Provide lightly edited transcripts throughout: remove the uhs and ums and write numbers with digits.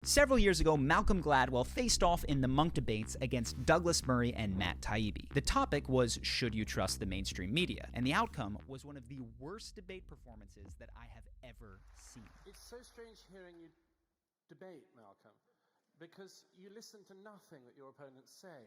Several years ago, Malcolm Gladwell faced off in the Munk debates against Douglas Murray and Matt Taibbi. The topic was, should you trust the mainstream media? And the outcome was one of the worst debate performances that I have ever seen. It's so strange hearing you debate, Malcolm, because you listen to nothing that your opponents say.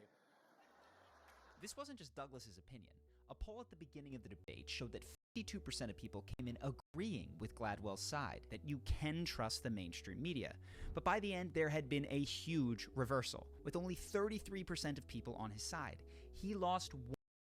This wasn't just Douglas's opinion. A poll at the beginning of the debate showed that 52% of people came in agreeing with Gladwell's side, that you can trust the mainstream media. But by the end, there had been a huge reversal, with only 33% of people on his side. He lost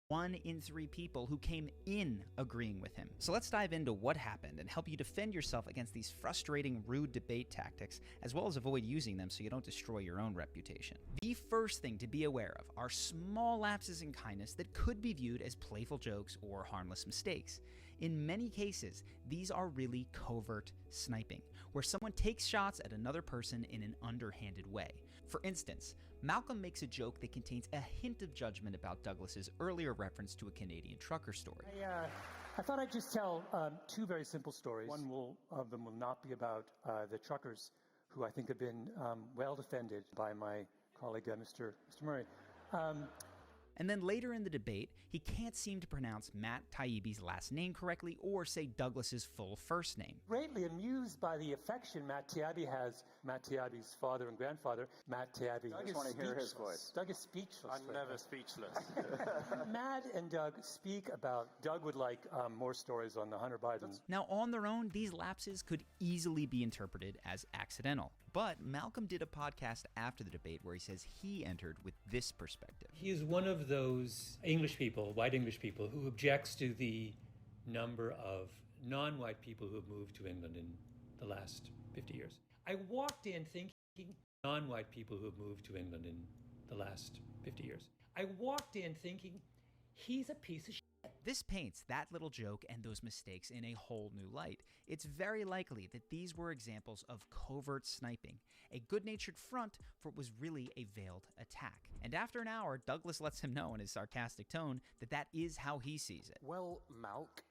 1 in 3 people who came in agreeing with him. So let's dive into what happened and help you defend yourself against these frustrating, rude debate tactics, as well as avoid using them so you don't destroy your own reputation. The first thing to be aware of are small lapses in kindness that could be viewed as playful jokes or harmless mistakes. In many cases, these are really covert sniping, where someone takes shots at another person in an underhanded way. For instance, Malcolm makes a joke that contains a hint of judgment about Douglas's earlier reference to a Canadian trucker story. I thought I'd just tell 2 very simple stories. One of them will not be about the truckers, who I think have been well defended by my colleague, Mr. Murray. And then later in the debate, he can't seem to pronounce Matt Taibbi's last name correctly or say Douglas's full first name. Greatly amused by the affection Matt Taibbi has, Matt Taibbi's father and grandfather. Matt Taibbi. I just want to hear his voice. Doug is speechless. I'm never speechless. Matt and Doug speak about, Doug would like more stories on the Hunter Biden. Now, on their own, these lapses could easily be interpreted as accidental. But Malcolm did a podcast after the debate where he says he entered with this perspective. He is one of those English people, white English people, who objects to the number of non-white people who have moved to England in the last 50 years. I walked in thinking, non-white people who have moved to England in the last 50 years. I walked in thinking, he's a piece of shit. This paints that little joke and those mistakes in a whole new light. It's very likely that these were examples of covert sniping, a good-natured front for what was really a veiled attack. And after an hour, Douglas lets him know in his sarcastic tone that that is how he sees it. Well, Malk.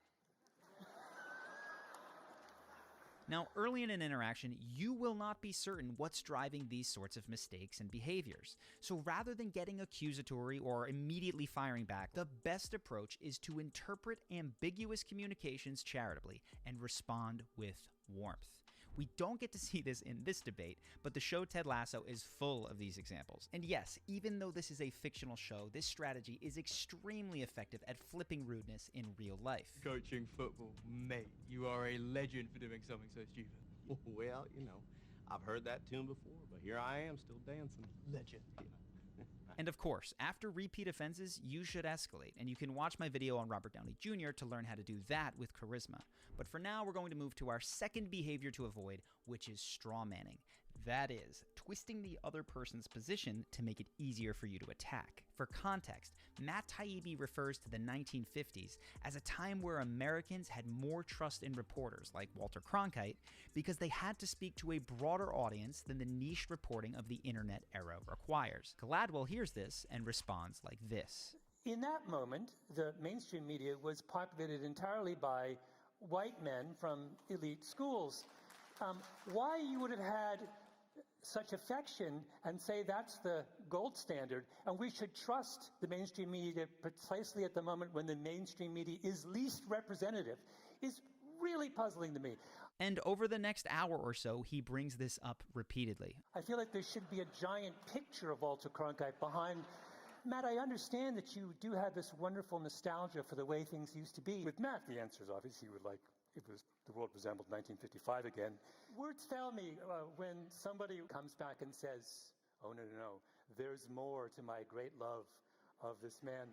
Now, early in an interaction, you will not be certain what's driving these sorts of mistakes and behaviors. So rather than getting accusatory or immediately firing back, the best approach is to interpret ambiguous communications charitably and respond with warmth. We don't get to see this in this debate, but the show Ted Lasso is full of these examples. And yes, even though this is a fictional show, this strategy is extremely effective at flipping rudeness in real life. Coaching football, mate, you are a legend for doing something so stupid. Well, I've heard that tune before, but here I am still dancing. Legend. And of course, after repeat offenses, you should escalate, and you can watch my video on Robert Downey Jr. to learn how to do that with charisma. But for now, we're going to move to our second behavior to avoid, which is straw manning. That is, twisting the other person's position to make it easier for you to attack. For context, Matt Taibbi refers to the 1950s as a time where Americans had more trust in reporters like Walter Cronkite because they had to speak to a broader audience than the niche reporting of the internet era requires. Gladwell hears this and responds like this. In that moment, the mainstream media was populated entirely by white men from elite schools. Why you would have had such affection and say that's the gold standard, and we should trust the mainstream media precisely at the moment when the mainstream media is least representative, is really puzzling to me. And over the next hour or so, he brings this up repeatedly. I feel like there should be a giant picture of Walter Cronkite behind. Matt, I understand that you do have this wonderful nostalgia for the way things used to be. With Matt, the answer is obvious. He would like the world resembled 1955 again. Words fail me when somebody comes back and says, oh, no, there's more to my great love of this man.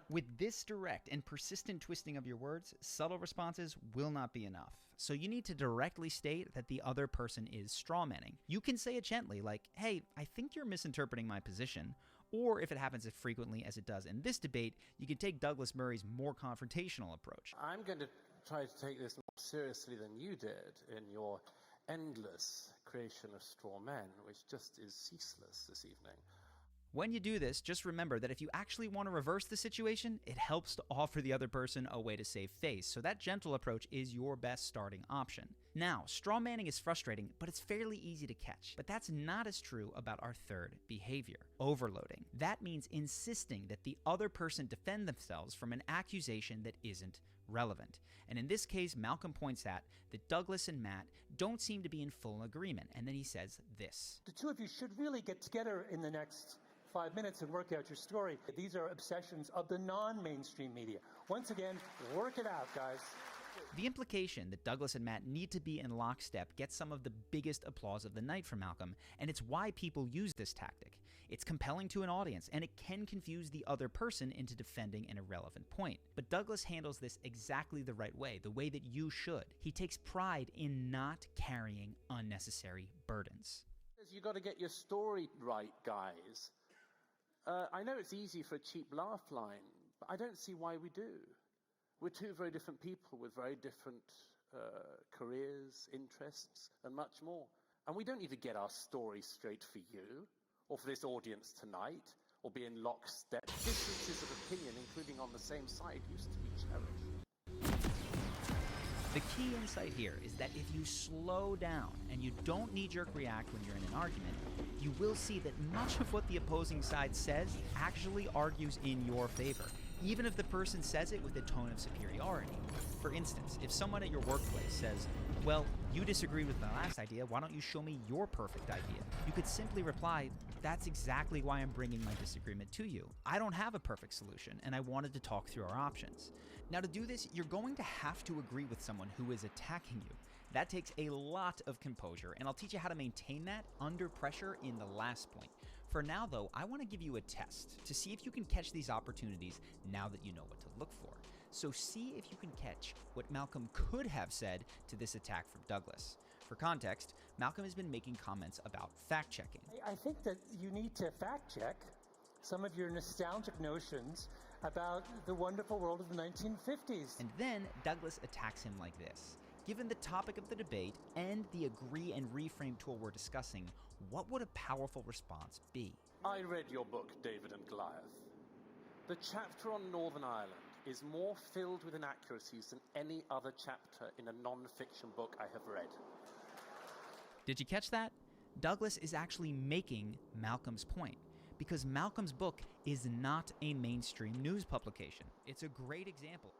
With this direct and persistent twisting of your words, subtle responses will not be enough. So you need to directly state that the other person is strawmanning. You can say it gently, like, hey, I think you're misinterpreting my position. Or if it happens as frequently as it does in this debate, you can take Douglas Murray's more confrontational approach. I'm going to try to take this more seriously than you did in your endless creation of straw men, which just is ceaseless this evening. When you do this, just remember that if you actually want to reverse the situation, it helps to offer the other person a way to save face, so that gentle approach is your best starting option. Now, straw manning is frustrating, but it's fairly easy to catch. But that's not as true about our third behavior, overloading. That means insisting that the other person defend themselves from an accusation that isn't relevant. And in this case, Malcolm points out that Douglas and Matt don't seem to be in full agreement, and then he says this. The two of you should really get together in the next 5 minutes and work out your story. These are obsessions of the non-mainstream media. Once again, work it out, guys. The implication that Douglas and Matt need to be in lockstep gets some of the biggest applause of the night from Malcolm, and it's why people use this tactic. It's compelling to an audience, and it can confuse the other person into defending an irrelevant point. But Douglas handles this exactly the right way, the way that you should. He takes pride in not carrying unnecessary burdens. You got to get your story right, guys. I know it's easy for a cheap laugh line, but I don't see why we do. We're two very different people with very different careers, interests, and much more. And we don't need to get our story straight for you, or for this audience tonight, or be in lockstep. Differences of opinion, including on the same side, used to be cherished. The key insight here is that if you slow down and you don't knee-jerk react when you're in an argument, you will see that much of what the opposing side says actually argues in your favor, even if the person says it with a tone of superiority. For instance, if someone at your workplace says, "Well, you disagree with my last idea, why don't you show me your perfect idea?" You could simply reply, "That's exactly why I'm bringing my disagreement to you. I don't have a perfect solution, and I wanted to talk through our options." Now, to do this, you're going to have to agree with someone who is attacking you. That takes a lot of composure, and I'll teach you how to maintain that under pressure in the last point. For now, though, I want to give you a test to see if you can catch these opportunities now that you know what to look for. So see if you can catch what Malcolm could have said to this attack from Douglas. For context, Malcolm has been making comments about fact-checking. I think that you need to fact-check some of your nostalgic notions about the wonderful world of the 1950s. And then Douglas attacks him like this. Given the topic of the debate and the agree and reframe tool we're discussing, what would a powerful response be? I read your book, David and Goliath. The chapter on Northern Ireland is more filled with inaccuracies than any other chapter in a non-fiction book I have read. Did you catch that? Douglas is actually making Malcolm's point, because Malcolm's book is not a mainstream news publication. It's a great example.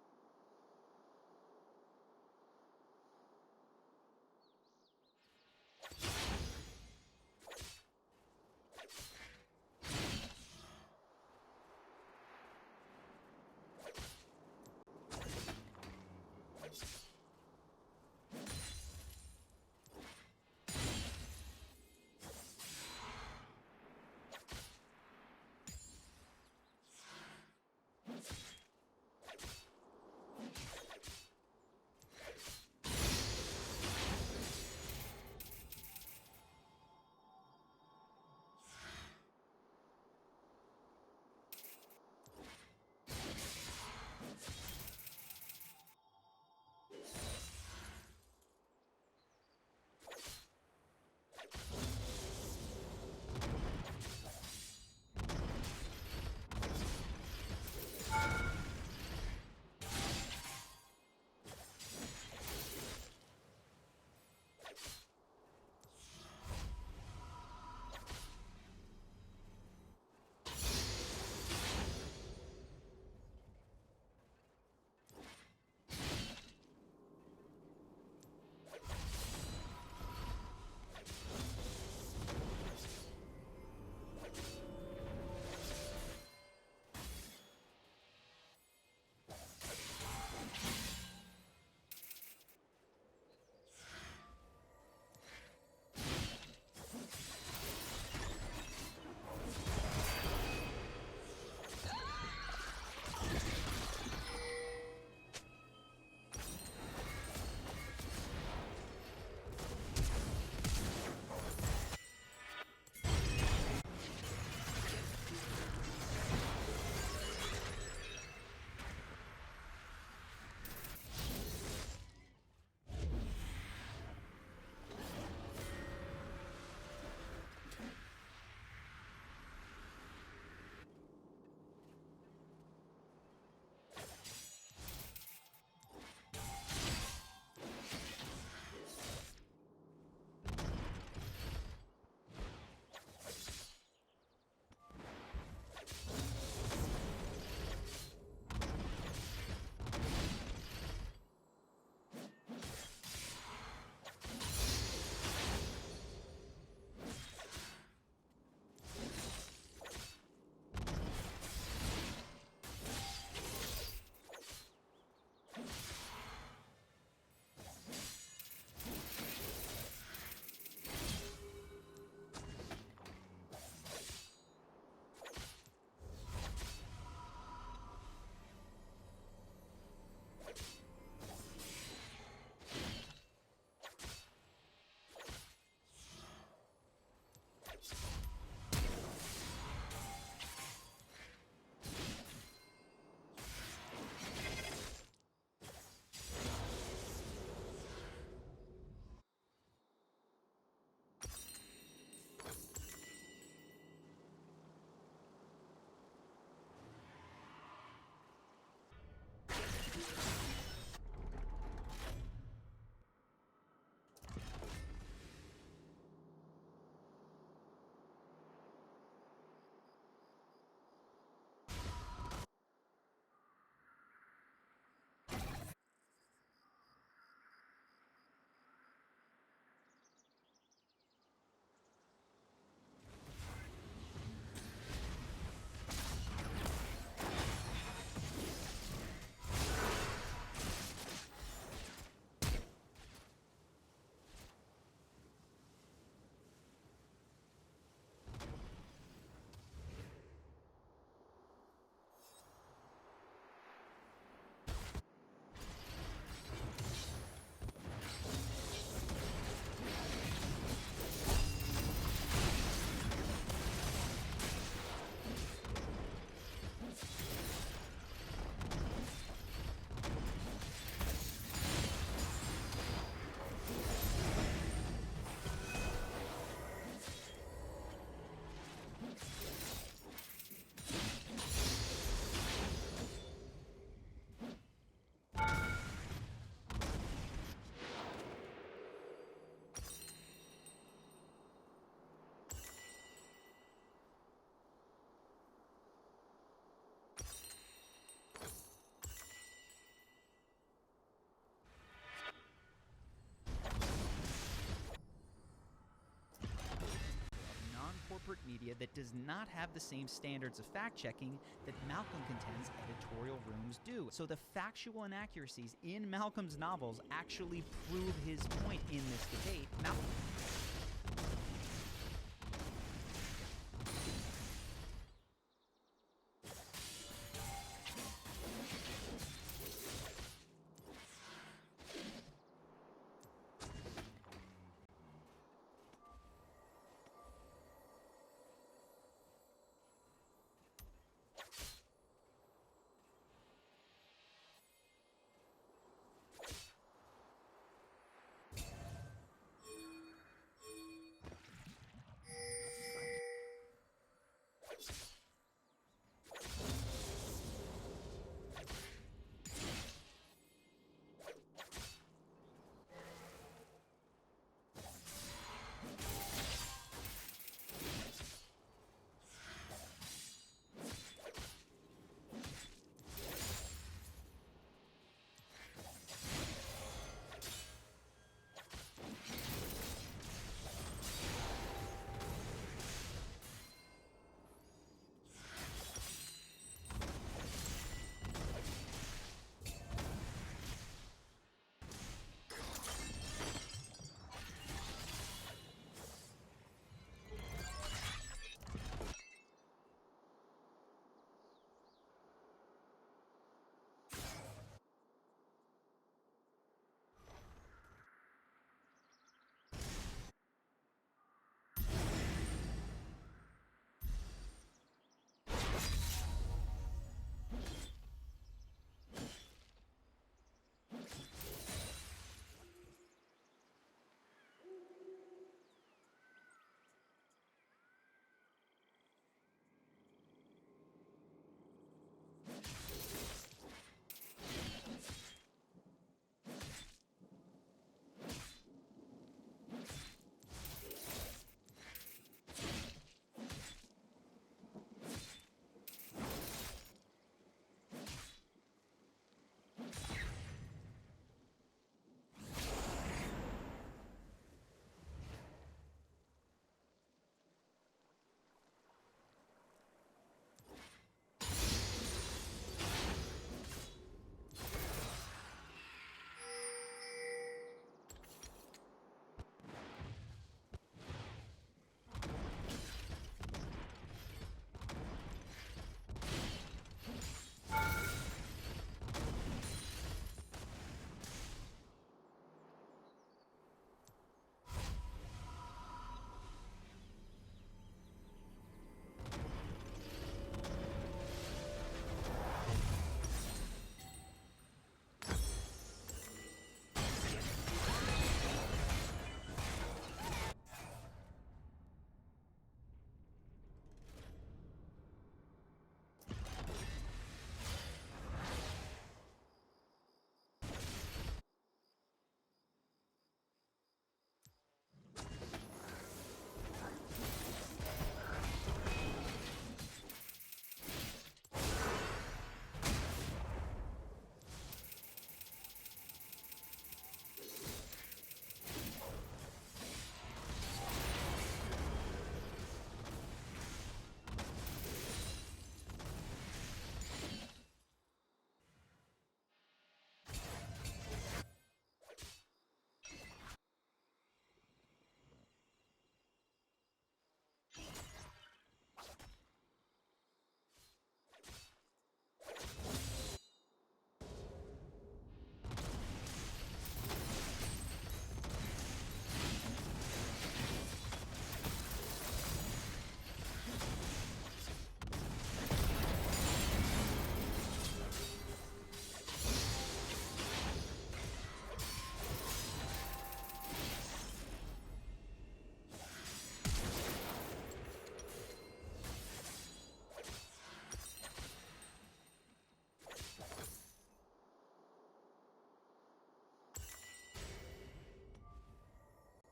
media that does not have the same standards of fact-checking that Malcolm contends editorial rooms do. So the factual inaccuracies in Malcolm's novels actually prove his point in this debate.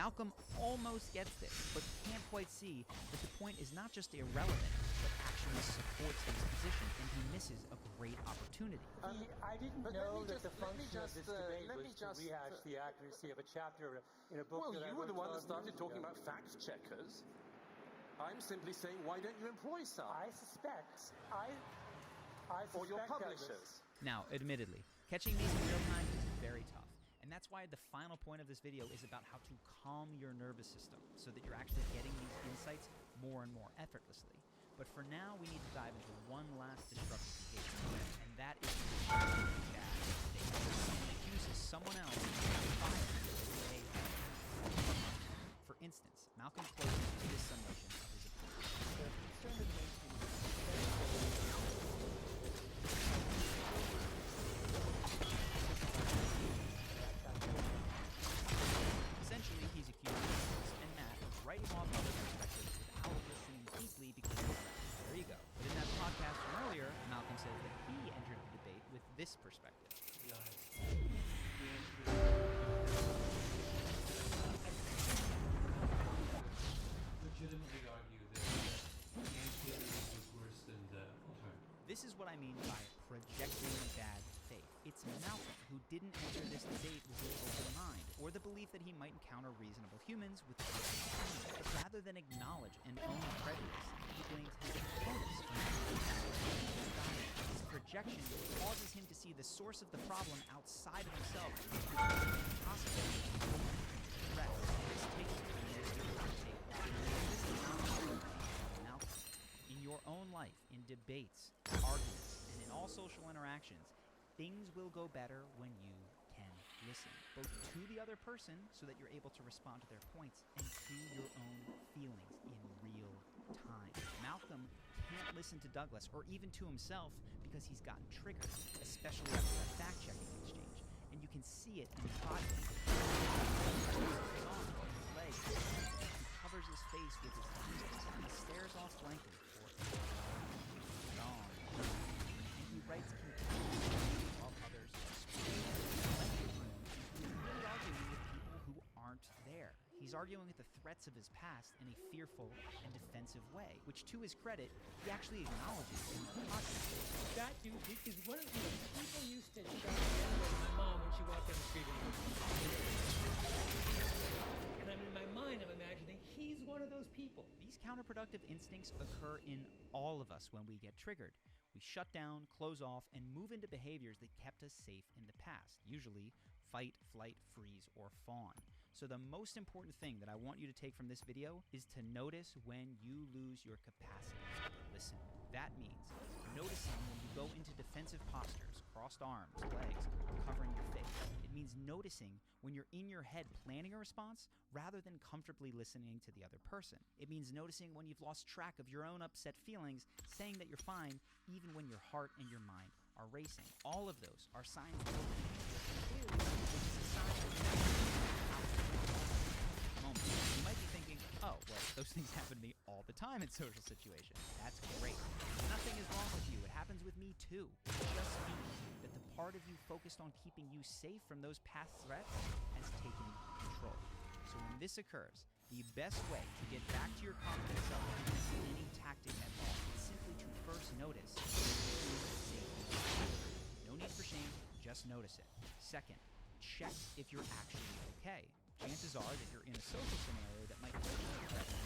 Malcolm almost gets this, but can't quite see that the point is not just irrelevant, but actually supports his position, and he misses a great opportunity. I didn't know that the function of this debate was to rehash the accuracy of a chapter in a book Well, that I you were wrote the one that 12 started years talking ago. about fact checkers. I'm simply saying, why don't you employ some? I suspect, Or your Douglas, publishers. Now, admittedly, catching these in real time is very tough. And that's why the final point of this video is about how to calm your nervous system so that you're actually getting these insights more and more effortlessly. But for now, we need to dive into one last destructive behavior, and that is bad faith. It accuses someone else of firing the way they are. For instance, Malcolm closes with this summation of his opinion. Essentially, he's accusing Douglas and Matt of writing off other perspectives without listening deeply because there you go. But in that podcast from earlier, Malcolm says that he entered the debate with this perspective. To be honest, the legitimately argue that anti-theism was worse than the alternative. This is what I mean by projecting bad faith. It's Malcolm who didn't enter this debate with an open mind, or the belief that he might encounter reasonable humans with but rather than acknowledge and own prejudice, he blames his opponents for his projection causes him to see the source of the problem outside of himself. Possibility, threat, mistakes, Malcolm. In your own life, in debates, arguments, and in all social interactions, things will go better when you can listen, both to the other person so that you're able to respond to their points, and to your own feelings in real time. Malcolm can't listen to Douglas or even to himself because he's gotten triggered, especially after that fact-checking exchange. And you can see it in his body. His arms, his legs. He covers his face with his hands. He stares off blankly for long. And he writes continuously while others are speaking. He's really arguing with people who aren't there. He's arguing with the threats of his past in a fearful and defensive way, which, to his credit, he actually acknowledges in the podcast. that dude, because one of the people used to shout at my mom when she walked down the street. And I'm in my mind, I'm imagining he's one of those people. These counterproductive instincts occur in all of us when we get triggered. We shut down, close off, and move into behaviors that kept us safe in the past, usually fight, flight, freeze, or fawn. So the most important thing that I want you to take from this video is to notice when you lose your capacity to listen. That means noticing when you go into defensive postures, crossed arms, legs, covering your face. It means noticing when you're in your head planning a response rather than comfortably listening to the other person. It means noticing when you've lost track of your own upset feelings, saying that you're fine even when your heart and your mind are racing. All of those are signs that you're clearly, which is a sign that you might be thinking, oh, well, those things happen to me all the time in social situations. That's great. Nothing is wrong with you. It happens with me too. It just means that the part of you focused on keeping you safe from those past threats has taken control. So when this occurs, the best way to get back to your confident self against any tactic at all is simply to first notice safety. No need for shame, just notice it. Second, check if you're actually okay. Chances are that you're in a social scenario that might feel threatening.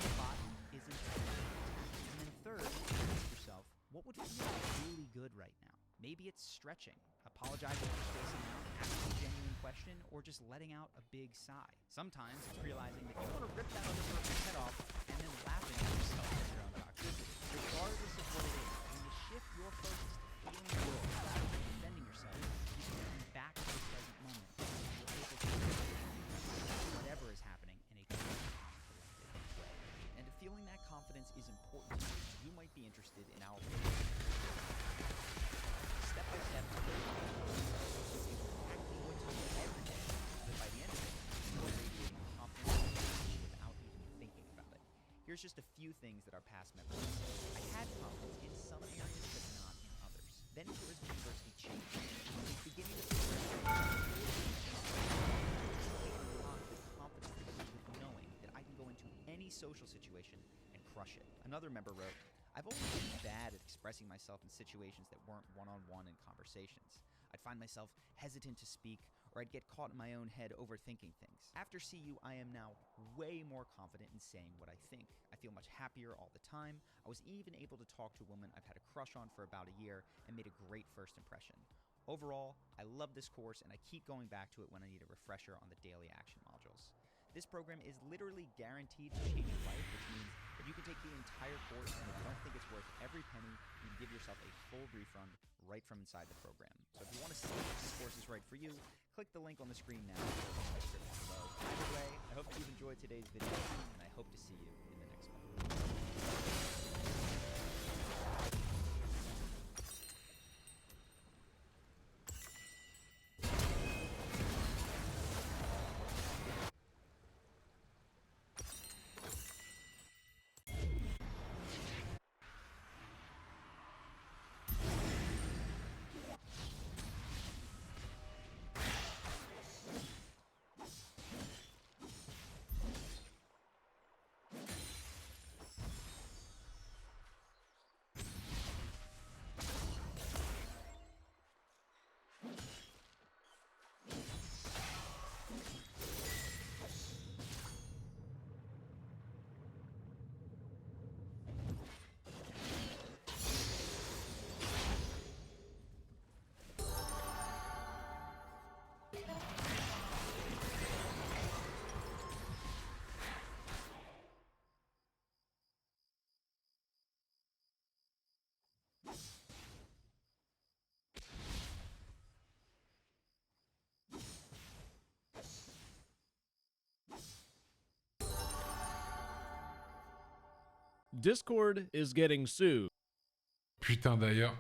The bot isn't. And then third, ask yourself, what would feel really good right now? Maybe it's stretching, apologizing for spacing out, asking a genuine question, or just letting out a big sigh. Sometimes it's realizing that you want to rip that other person's head off and then laughing at yourself at your own toxicity. Regardless of what it is, when you shift your focus to feeling good rather than defending yourself, you can come back to the present moment. You're able to whatever is happening in a calm, collected way. And feeling that confidence is important to you. You might be interested in our step-by-step exactly what to do every day, so that by the end of it, you are radiating confidence without even thinking about it. Here's just a few things that our past members said. I had confidence in some areas, but not in others. Then tourism university changed. I was beginning to feel knowing that I can go into any social situation and crush it. Another member wrote, I've always been bad at expressing myself in situations that weren't one-on-one in conversations. I'd find myself hesitant to speak or I'd get caught in my own head overthinking things. After CU, I am now way more confident in saying what I think. I feel much happier all the time. I was even able to talk to a woman I've had a crush on for about a year and made a great first impression. Overall, I love this course and I keep going back to it when I need a refresher on the daily action modules. This program is literally guaranteed to change your life, which means that you can take the entire course, and if you don't think it's worth every penny, you can give yourself a full refund right from inside the program. So if you want to see if this course is right for you, click the link on the screen now or in the description below. Either way, I hope that you've enjoyed today's video, and I hope to see you in the next one. Discord is getting sued. Putain, d'ailleurs.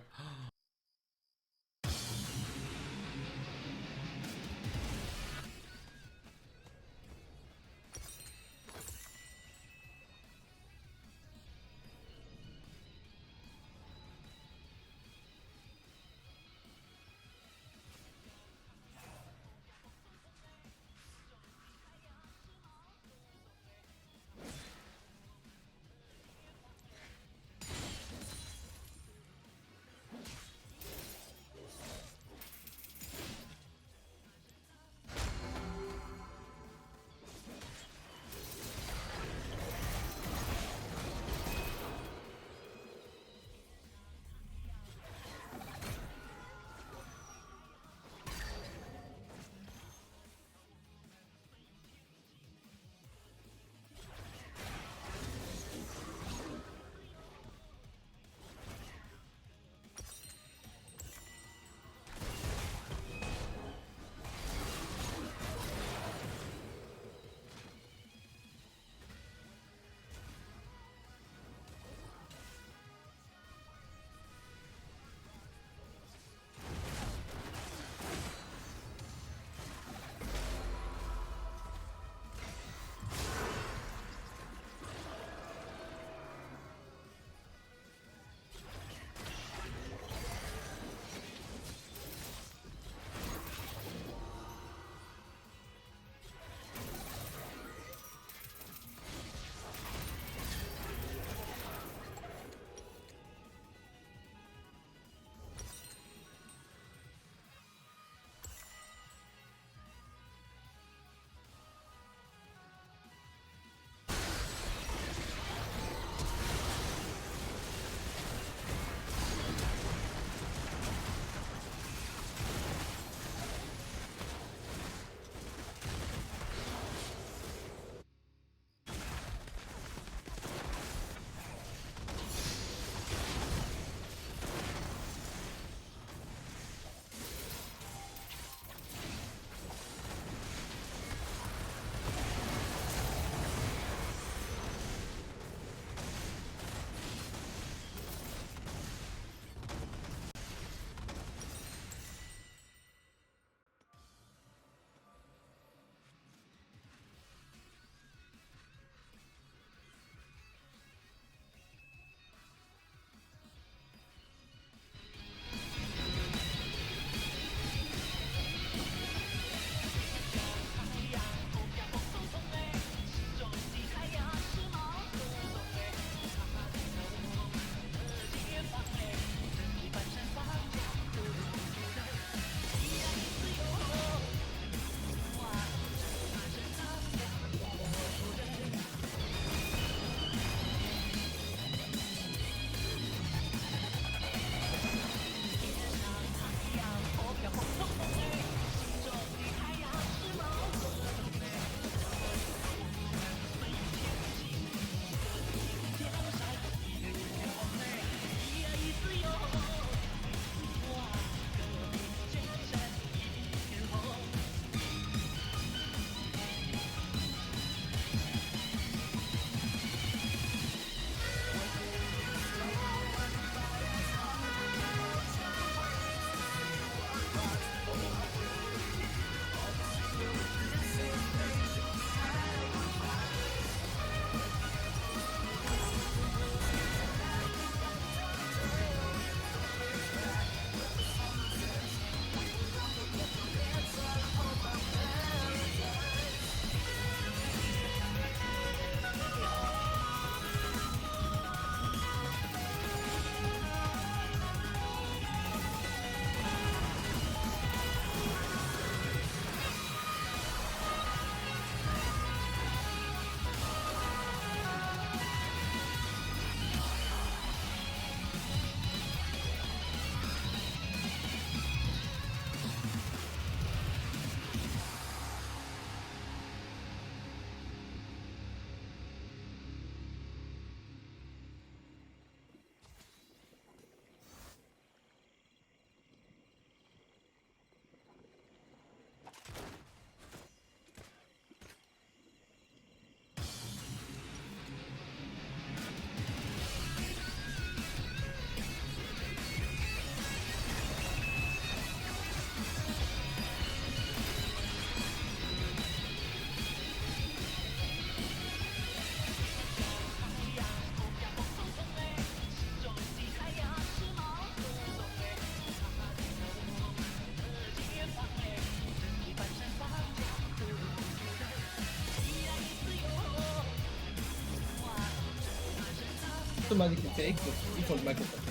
automatically take the default microphone.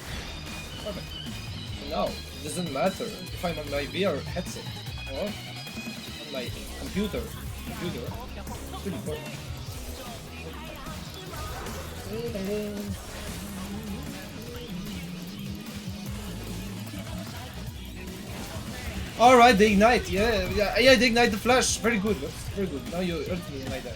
Perfect. So now, it doesn't matter if I'm on my VR headset or on my computer. It's really perfect. Alright, the ignite, yeah, the ignite the flash, very good, very good. Now you hurt me and I die.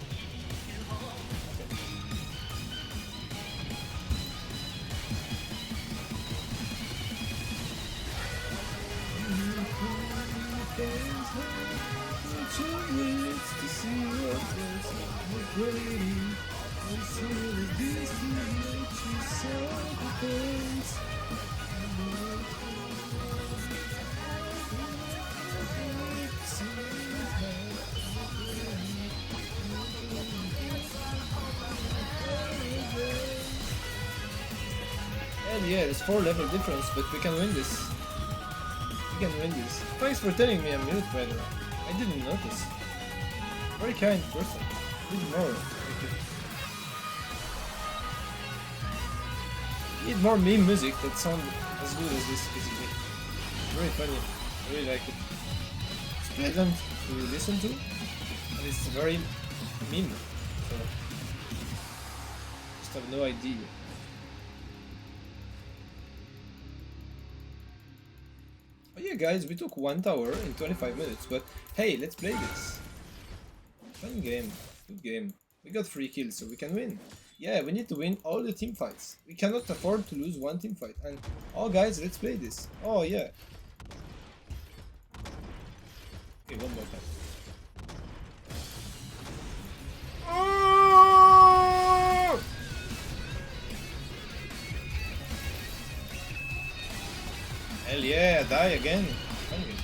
Yeah, there's 4 level difference, but we can win this. We can win this. Thanks for telling me I'm mute, by the way. I didn't notice. Very kind person. Need more. Need more meme music that sounds as good as this, basically. Very funny. I really like it. It's pleasant to listen to, and it's very meme. So, just have no idea. Oh yeah, guys, we took 1 tower in 25 minutes, but hey, let's play this. Fun game, good game. We got 3 kills, so we can win. Yeah, we need to win all the team fights. We cannot afford to lose 1 team fight. And oh, guys, let's play this. Oh yeah. Okay, one more time. Oh! Hell yeah, die again. Finally.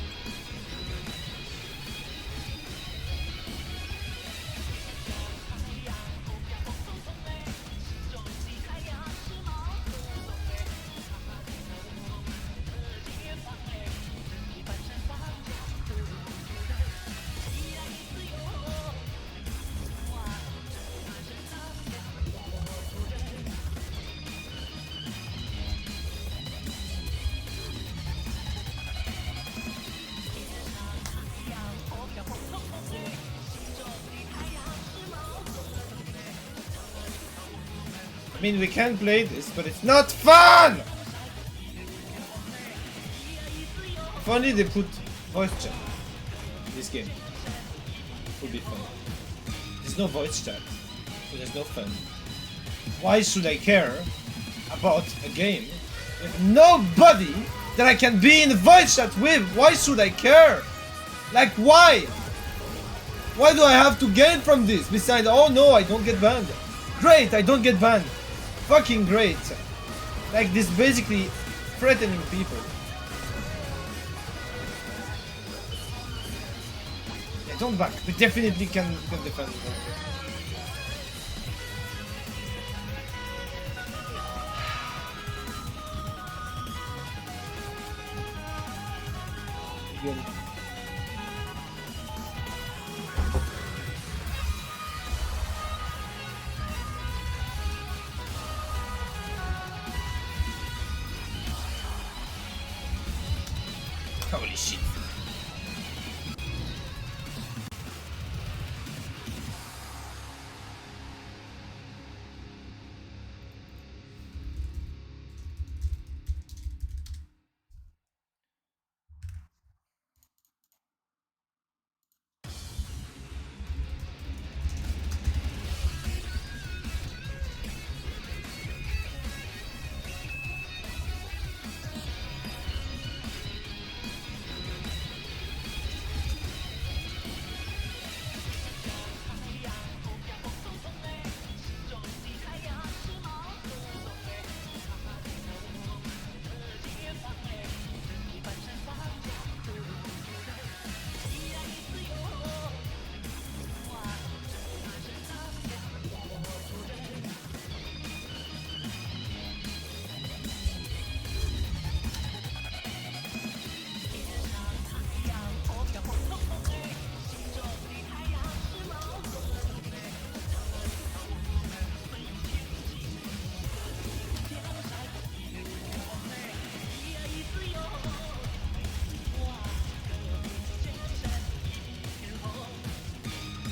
I mean, we can play this, but it's not fun! If only they put voice chat in this game. It would be fun. There's no voice chat, so there's no fun. Why should I care about a game with nobody that I can be in the voice chat with? Why should I care? Like, why? Why do I have to gain from this? Besides, oh no, I don't get banned. Great, I don't get banned. Fucking great. Like this basically threatening people. Yeah, don't back. We definitely can defend it. Again. Holy shit.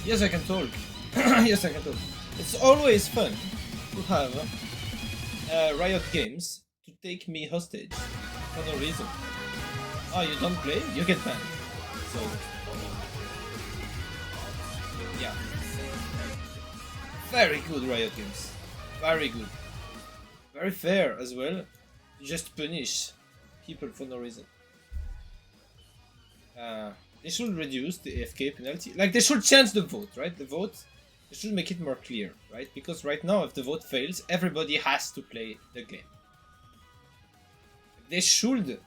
Yes, I can talk. Yes, I can talk. It's always fun to have Riot Games to take me hostage for no reason. Oh, you don't play? You get banned. So, yeah. Very good, Riot Games. Very good. Very fair as well. Just punish people for no reason. They should reduce the AFK penalty. Like, they should change the vote, right? The vote, they should make it more clear, right? Because right now, if the vote fails, everybody has to play the game. They should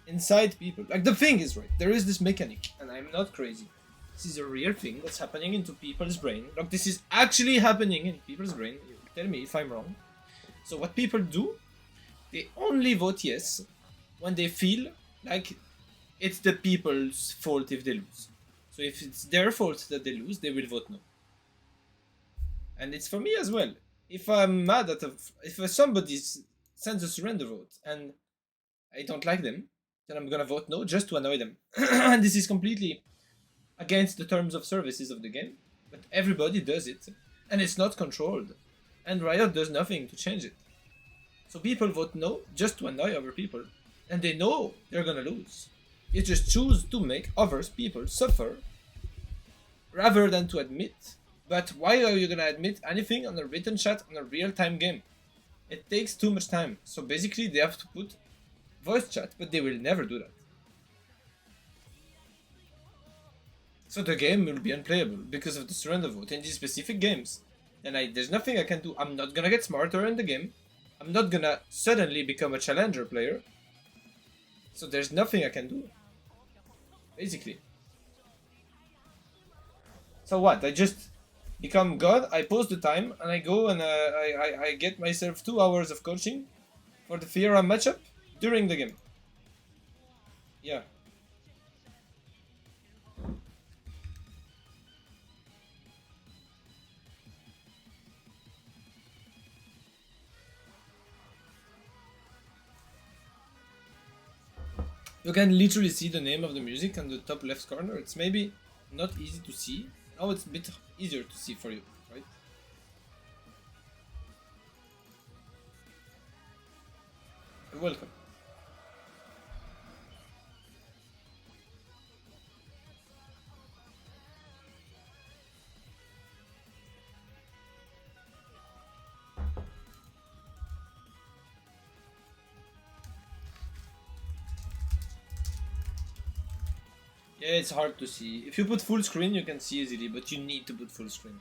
incite people. Like, the thing is, right, there is this mechanic, and I'm not crazy. This is a real thing that's happening into people's brain. Like, this is actually happening in people's brain. You tell me if I'm wrong. So what people do, they only vote yes when they feel like it's the people's fault if they lose. So if it's their fault that they lose, they will vote no. And it's for me as well. If I'm mad at if somebody sends a surrender vote and I don't like them, then I'm gonna vote no just to annoy them. And this is completely against the terms of services of the game. But everybody does it. And it's not controlled. And Riot does nothing to change it. So people vote no just to annoy other people. And they know they're gonna lose. You just choose to make others people suffer rather than to admit. But why are you gonna admit anything on a written chat on a real-time game? It takes too much time. So basically they have to put voice chat, but they will never do that. So the game will be unplayable because of the surrender vote in these specific games. And there's nothing I can do. I'm not gonna get smarter in the game. I'm not gonna suddenly become a challenger player. So there's nothing I can do. Basically. So what? I just become God, I post the time, and I go and I get myself 2 hours of coaching for the Fiora matchup during the game. Yeah. You can literally see the name of the music on the top left corner. It's maybe not easy to see. Now it's a bit easier to see for you, right? You're welcome. Yeah, it's hard to see. If you put full screen, you can see easily, but you need to put full screen.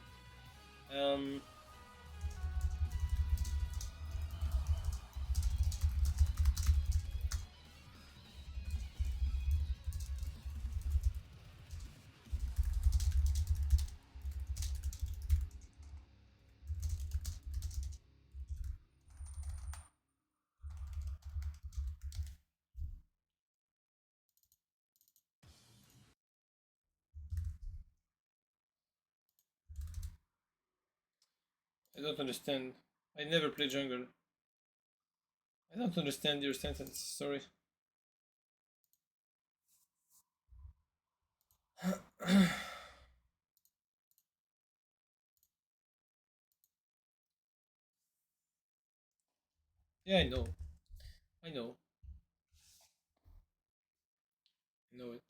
I don't understand. I never play jungle. I don't understand your sentence, sorry. Yeah, I know. I know. I know it.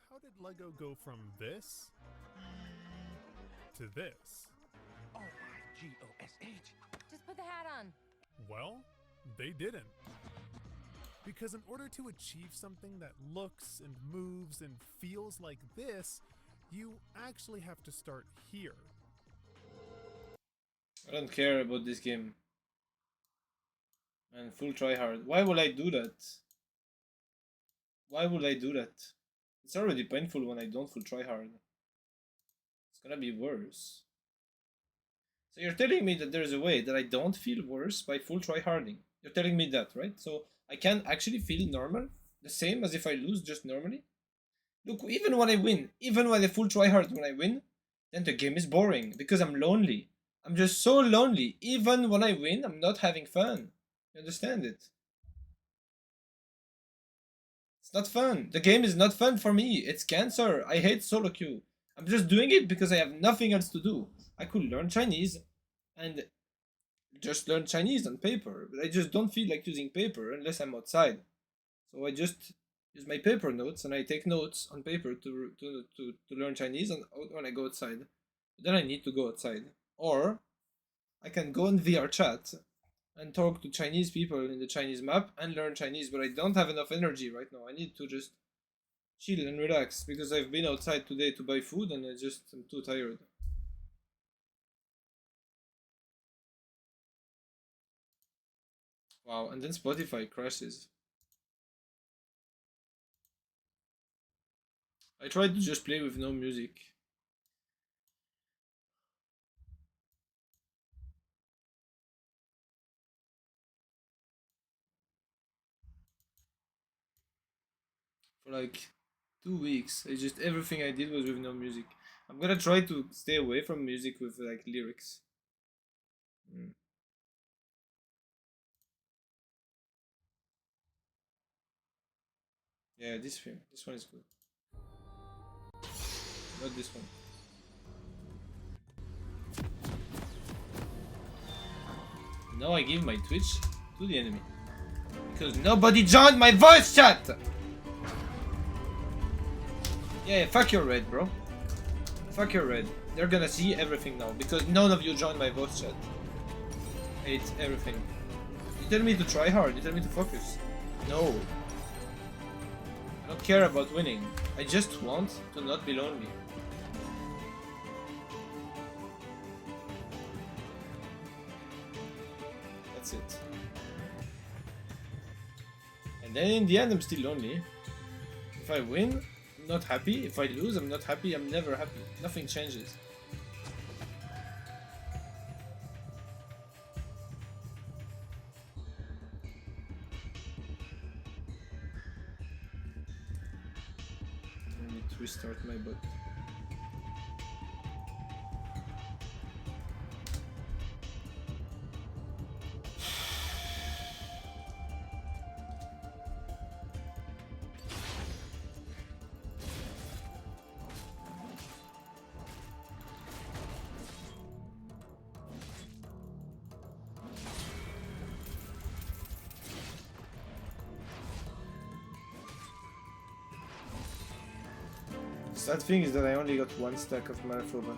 How did Lego go from this to this? O-I-G-O-S-H. Just put the hat on. Well, they didn't. Because in order to achieve something that looks and moves and feels like this, you actually have to start here. I don't care about this game. And full try hard. Why would I do that? Why would I do that? It's already painful when I don't full try hard. It's gonna be worse. So you're telling me that there's a way that I don't feel worse by full try harding. You're telling me that, right? So I can actually feel normal, the same as if I lose just normally. Look, even when I win, even when I full try hard when I win, then the game is boring because I'm lonely. I'm just so lonely. Even when I win, I'm not having fun. You understand it? It's not fun. The game is not fun for me. It's cancer. I hate solo queue. I'm just doing it because I have nothing else to do. I could learn Chinese and just learn Chinese on paper, but I just don't feel like using paper unless I'm outside. So I just use my paper notes and I take notes on paper to learn Chinese and when I go outside. Then I need to go outside. Or I can go on VR chat and talk to Chinese people in the Chinese map and learn Chinese, but I don't have enough energy right now. I need to just chill and relax because I've been outside today to buy food and I'm too tired. Wow, and then Spotify crashes. I tried to just play with no music. For like 2 weeks. Everything I did was with no music. I'm gonna try to stay away from music with like lyrics. Yeah, this one is good. Not this one. Now I give my Twitch to the enemy. Because nobody joined my voice chat! Yeah, fuck your red, bro. Fuck your red. They're gonna see everything now because none of you joined my voice chat. Hate everything. You tell me to try hard, you tell me to focus. No. I don't care about winning. I just want to not be lonely. That's it. And then in the end I'm still lonely. If I win, I'm not happy. If I lose, I'm not happy. I'm never happy. Nothing changes. I need to restart my bot. The sad thing is that I only got one stack of Malfoban.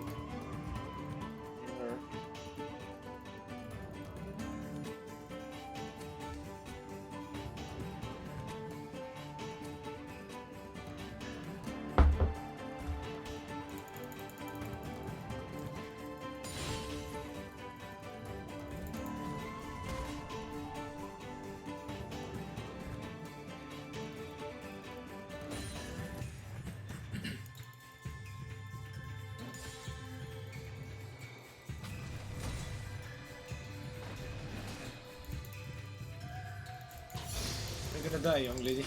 You're gonna die, young lady.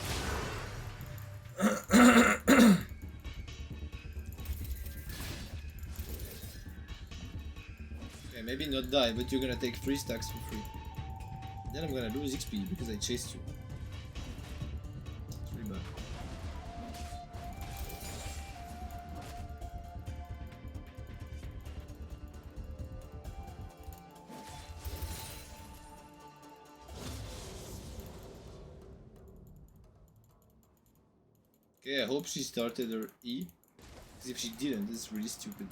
Okay, maybe not die, but you're gonna take 3 stacks for free. Then I'm gonna lose XP because I chased you. It's really bad. Okay, I hope she started her E. Because if she didn't, this is really stupid.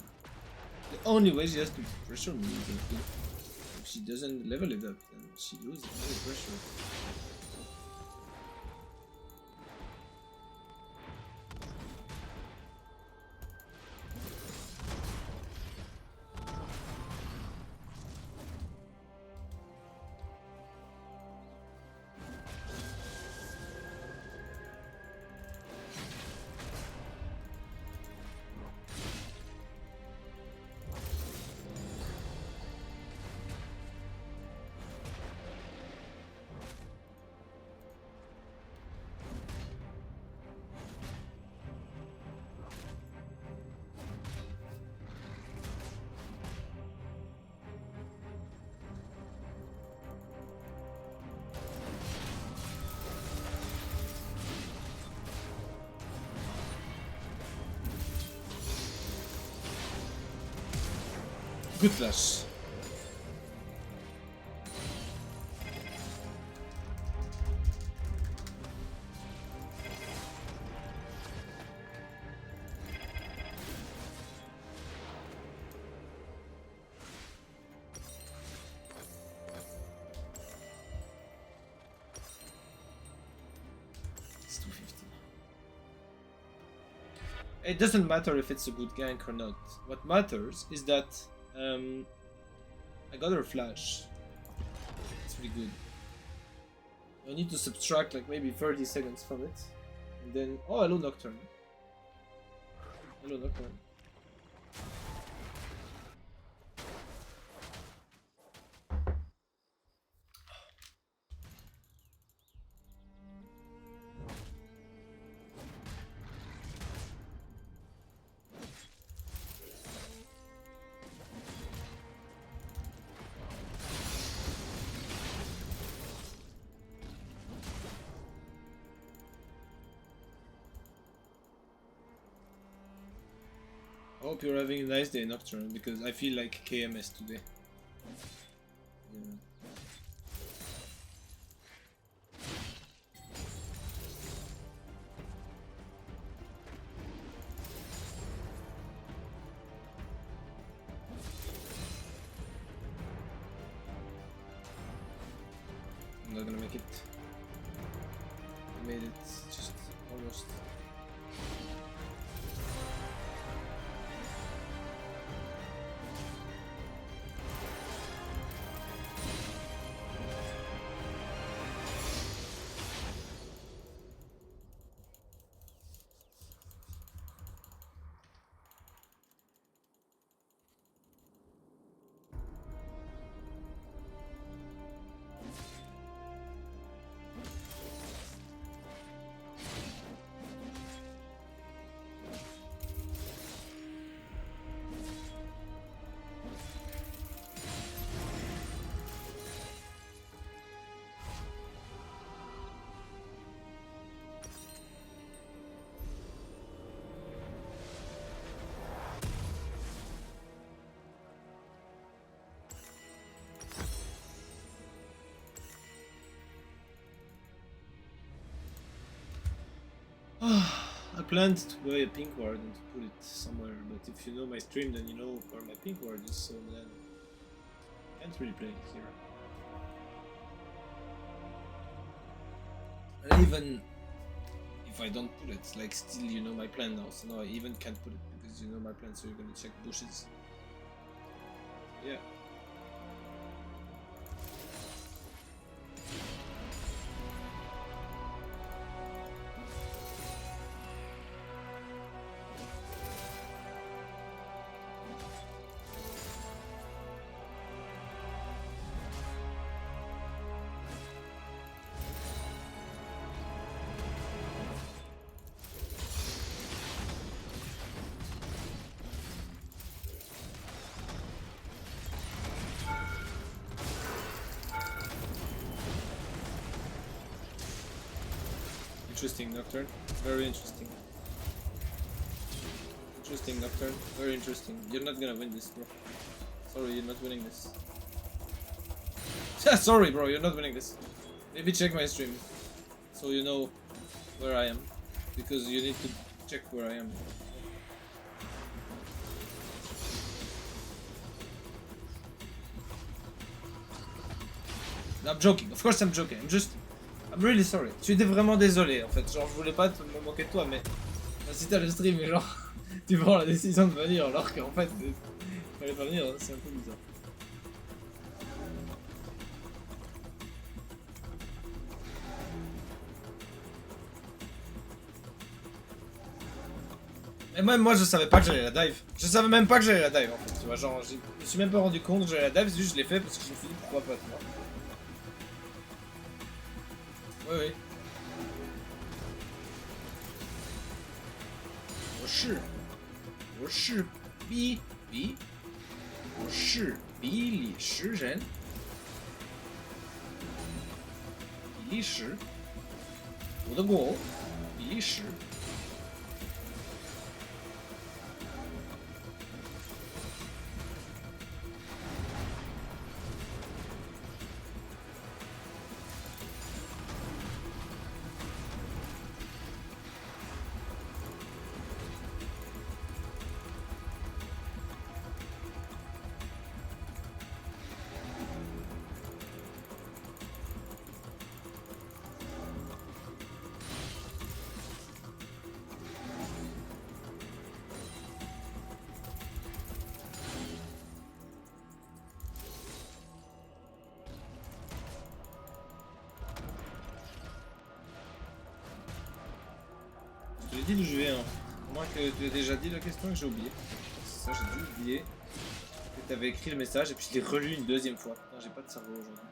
The only way she has to pressure me is if she doesn't level it up, then she loses all the pressure. Good flash. It's 250. It doesn't matter if it's a good gank or not. What matters is that I got her flash. It's really good. I need to subtract like maybe 30 seconds from it. And then... Oh, hello Nocturne. Hello Nocturne. I hope you're having a nice day, Nocturne, because I feel like KMS today. Yeah. I'm not gonna make it. I made it just almost. I planned to buy a pink ward and to put it somewhere, but if you know my stream then you know where my pink ward is, so then I can't really play it here. And even if I don't put it, like still you know my plan now, so now I even can't put it because you know my plan, so you're gonna check bushes. Yeah. Interesting, Nocturne. Very interesting. Interesting, Nocturne. Very interesting. You're not gonna win this, bro. Sorry, you're not winning this. Sorry, bro, you're not winning this. Maybe check my stream, so you know where I am. Because you need to check where I am. I'm joking. Of course I'm joking. I'm really sorry. Je suis vraiment désolé en fait. Genre je voulais pas me moquer de toi, mais si t'as le stream et genre tu prends la décision de venir alors qu'en fait fallait pas venir, c'est un peu bizarre. Et même moi je savais pas que j'allais la dive. Je savais même pas que j'allais la dive en fait. Tu vois, genre je me suis même pas rendu compte que j'allais la dive, juste je l'ai fait parce que je me suis dit pourquoi pas, tu vois. Oui, oui. 我是比利时人，比利时，我的国，比利时。J'ai dit d'où je viens. Au moins que tu as déjà dit la question et que j'ai oublié. C'est ça, j'ai dû oublier. Que tu avais écrit le message et puis je l'ai relu une deuxième fois. Putain, j'ai pas de cerveau aujourd'hui.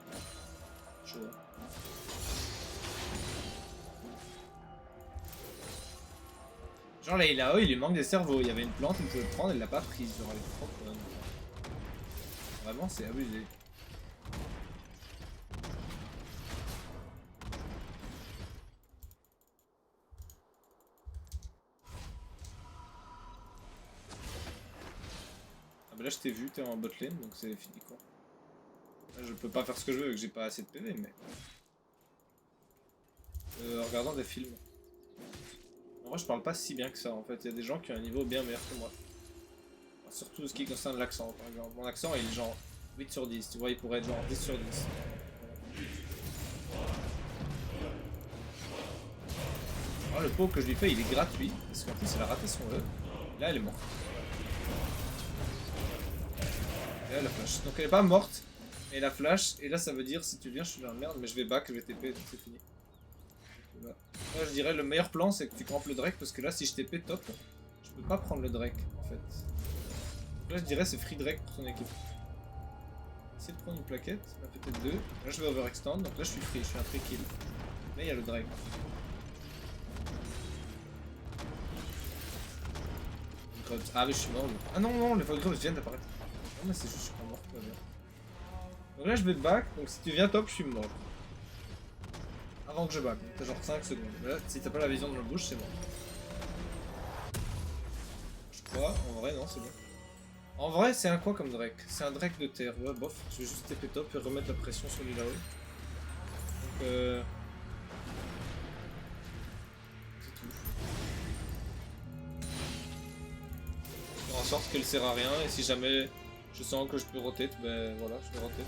Chaud. Hein. Genre là, il lui manque des cerveaux. Il y avait une plante, il pouvait le prendre, elle l'a pas prise. Genre, elle est trop conne. Vraiment, c'est abusé. Ah bah là, je t'ai vu, t'es en botlane, donc c'est fini quoi. Là, je peux pas faire ce que je veux vu que j'ai pas assez de PV, mais... en regardant des films. En vrai, je parle pas si bien que ça en fait. Il y a des gens qui ont un niveau bien meilleur que moi. Enfin, surtout ce qui concerne l'accent, par exemple. Mon accent, il est genre 8 sur 10. Tu vois, il pourrait être genre 10 sur 10. Alors, le pot que je lui fais, il est gratuit. Parce qu'en plus, il a raté son E. Là, elle est morte. Et là, la flash. Donc, elle est pas morte. Et la flash. Et là, ça veut dire, si tu viens, je suis dans la merde. Mais je vais back, je vais TP, donc c'est fini. Là, je dirais le meilleur plan c'est que tu campes le Drake parce que là si je TP top, je peux pas prendre le Drake en fait. Donc là je dirais c'est free Drake pour ton équipe. Essaye de prendre une plaquette, peut-être deux. Là je vais overextend donc là je suis free, je suis un free kill. Mais il y a le Drake. Ah mais je suis mort. Ah non non, les Voidgrubs viennent d'apparaître. Non mais c'est juste je suis pas mort, tout va bien. Donc là je vais back, donc si tu viens top je suis mort. Avant que je back, t'as genre 5 secondes. Mais là, si t'as pas la vision dans la bouche, c'est bon. Je crois, en vrai, non, c'est bon. En vrai, c'est un quoi comme Drake? C'est un Drake de terre. Ouais, bof, je vais juste TP top et remettre la pression sur lui là-haut. Donc, c'est tout. Faire en sorte qu'elle sert à rien, et si jamais je sens que je peux rotate, ben voilà, je vais rotate.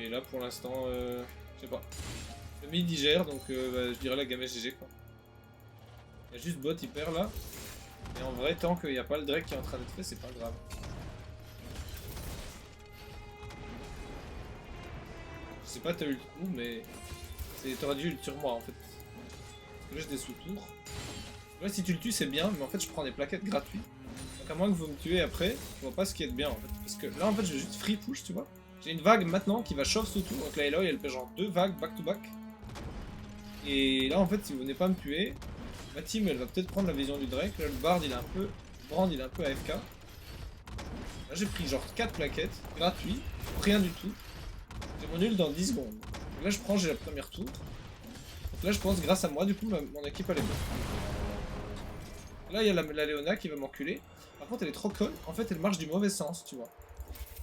Et là pour l'instant, je sais pas. Le mid il gère donc bah, je dirais la game GG quoi. Il y a juste bot il perd là. Et en vrai tant qu'il n'y a pas le Drake qui est en train d'être fait c'est pas grave. Je sais pas t'as eu le coup mais t'aurais dû ult sur moi en fait. Parce que là j'ai des sous-tours. Là si tu le tues c'est bien mais en fait je prends des plaquettes gratuites. Donc à moins que vous me tuez après, je vois pas ce qui est de bien en fait. Parce que là en fait je vais juste free push tu vois. J'ai une vague maintenant qui va chauffe sous tout, donc la Eloy elle fait genre 2 vagues back to back. Et là en fait si vous venez pas me tuer, ma team elle va peut-être prendre la vision du Drake, là le Bard il est un peu... Brand il est un peu AFK. Là j'ai pris genre 4 plaquettes, gratuit, rien du tout. J'ai mon nul dans 10 secondes. Donc là je prends, j'ai la première tour. Donc là je pense grâce à moi du coup mon équipe elle est bonne. Là il y a la Leona qui va m'enculer. Par contre elle est trop conne, en fait elle marche du mauvais sens tu vois.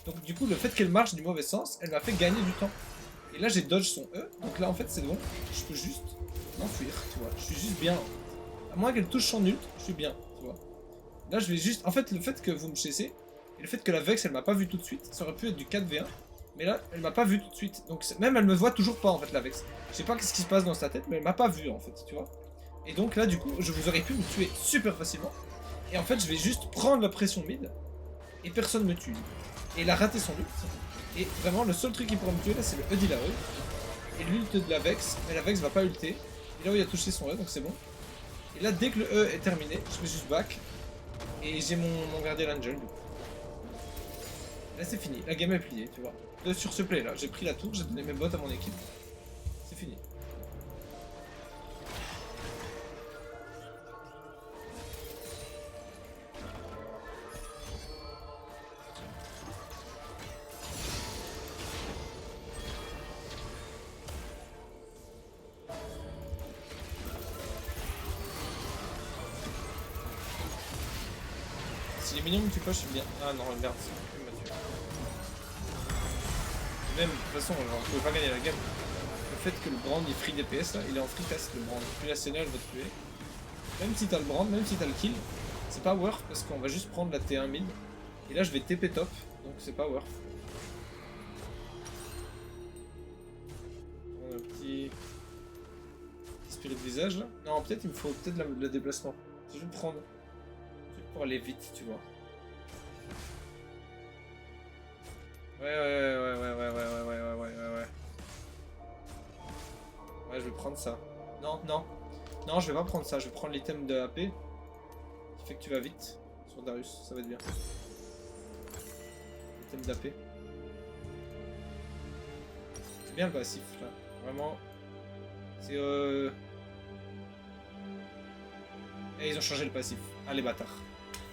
Donc du coup le fait qu'elle marche du mauvais sens, elle m'a fait gagner du temps. Et là j'ai dodge son E, donc là en fait c'est bon, je peux juste m'enfuir, tu vois. Je suis juste bien. À moins qu'elle touche son ult, je suis bien, tu vois. Là je vais juste... En fait le fait que vous me chassez, et le fait que la Vex elle m'a pas vu tout de suite, ça aurait pu être du 4v1. Mais là elle m'a pas vu tout de suite. Donc même elle me voit toujours pas en fait la Vex. Je sais pas ce qui se passe dans sa tête, mais elle m'a pas vu en fait, tu vois. Et donc là du coup je vous aurais pu me tuer super facilement. Et en fait je vais juste prendre la pression mid, et personne me tue. Et il a raté son ult. Et vraiment, le seul truc qui pourrait me tuer là, c'est le E d'Ilaoi. Et l'ult de la Vex. Mais la Vex va pas ulter. Illaoi a touché son E, donc c'est bon. Et là, dès que le E est terminé, je fais juste back. Et j'ai mon Guardian Angel, du coup. Là, c'est fini. La game est pliée, tu vois. Sur ce play là, j'ai pris la tour, j'ai donné mes bots à mon équipe. C'est fini. Si les minions me tuent pas, je suis bien. Ah non, merde, c'est plus me tuer. Même, de toute façon, genre, on pouvait pas gagner la game. Le fait que le Brand il free DPS là, il est en free cast le Brand. Puis la Sénat elle va te tuer. Même si t'as le Brand, même si t'as le kill, c'est pas worth parce qu'on va juste prendre la T1 mid. Et là je vais TP top, donc c'est pas worth. On a un petit spirit de visage là. Non, peut-être il me faut peut-être le déplacement. Je vais prendre. Pour aller vite, tu vois. Ouais, je vais prendre ça. Non, non. Non, je vais pas prendre ça, je vais prendre l'item de AP. Qui fait que tu vas vite sur Darius, ça va être bien. L'item d'AP. C'est bien le passif là, vraiment. C'est Et ils ont changé le passif. Ah les bâtards.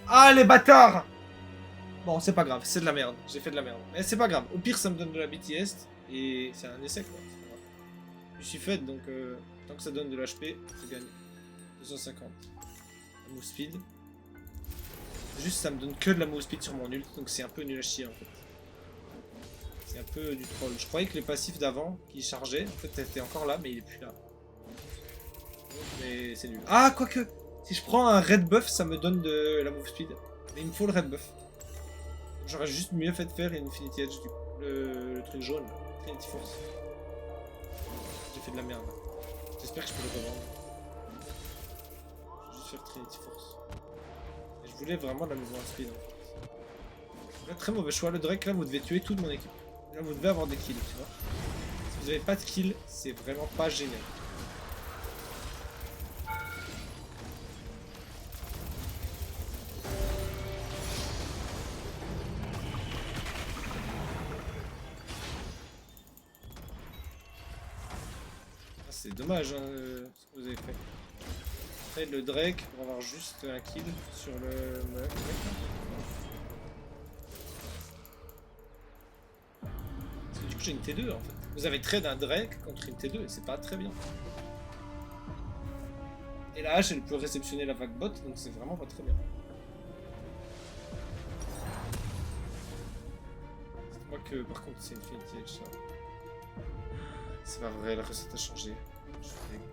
Ah les bâtards. Bon, c'est pas grave, c'est de la merde. J'ai fait de la merde. Mais c'est pas grave. Au pire, ça me donne de la BTS. Et c'est un essai quoi. Je suis fait donc tant que ça donne de l'HP, je gagne. 250. La move speed. Juste ça me donne que de la move speed sur mon ult, donc c'est un peu nul à chier en fait. C'est un peu du troll. Je croyais que les passifs d'avant qui chargeaient, en fait étaient encore là, mais il est plus là. Mais c'est nul. Ah, quoique, si je prends un red buff, ça me donne de la move speed. Mais il me faut le red buff. J'aurais juste mieux fait de faire Infinity Edge du coup. Le truc jaune, Trinity Force. J'ai fait de la merde. J'espère que je peux le revendre. Je vais juste faire Trinity Force. Et je voulais vraiment de la mouvement speed en fait. Là, très mauvais choix. Le Drake, là, vous devez tuer toute mon équipe. Là, vous devez avoir des kills, tu vois. Si vous n'avez pas de kills, c'est vraiment pas génial. C'est dommage hein, ce que vous avez fait. Après le Drake pour avoir juste un kill sur le mec. Parce que du coup j'ai une T2 en fait. Vous avez trade un Drake contre une T2 et c'est pas très bien. Et la hache elle peut réceptionner la vague bot donc c'est vraiment pas très bien. C'est moi que par contre c'est Infinity Edge ça. C'est pas vrai, la recette a changé. Je suis dégoûté.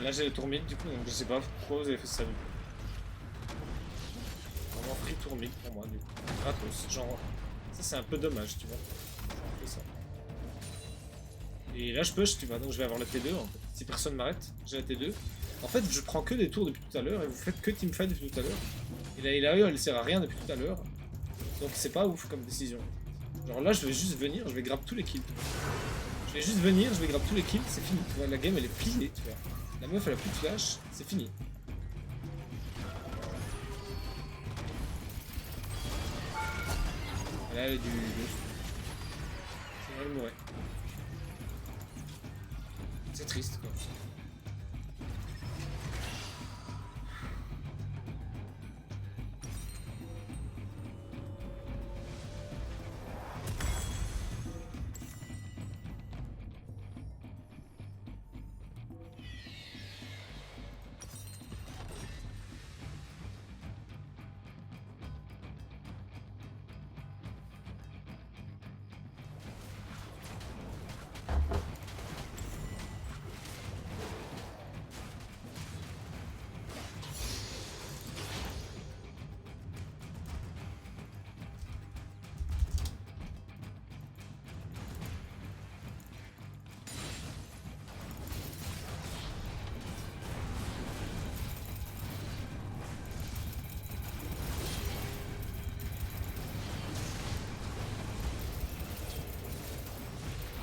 Là j'ai le tour mid du coup, donc je sais pas pourquoi vous avez fait ça du coup. Vraiment free tour mid pour moi du coup. Gratos, genre ça c'est un peu dommage tu vois. Je fais ça. Et là je push tu vois, donc je vais avoir la T2 en fait. Si personne m'arrête, j'ai la T2. En fait je prends que des tours depuis tout à l'heure et vous faites que teamfight depuis tout à l'heure. Et la Illario elle sert à rien depuis tout à l'heure. Donc c'est pas ouf comme décision. Genre là je vais juste venir, je vais grab tous les kills. Je vais juste venir, je vais grab tous les kills, c'est fini. Tu vois, la game elle est pliée tu vois. La meuf elle a plus de flash, c'est fini. Là elle a du boost. C'est vrai, elle mourrait. C'est triste quoi.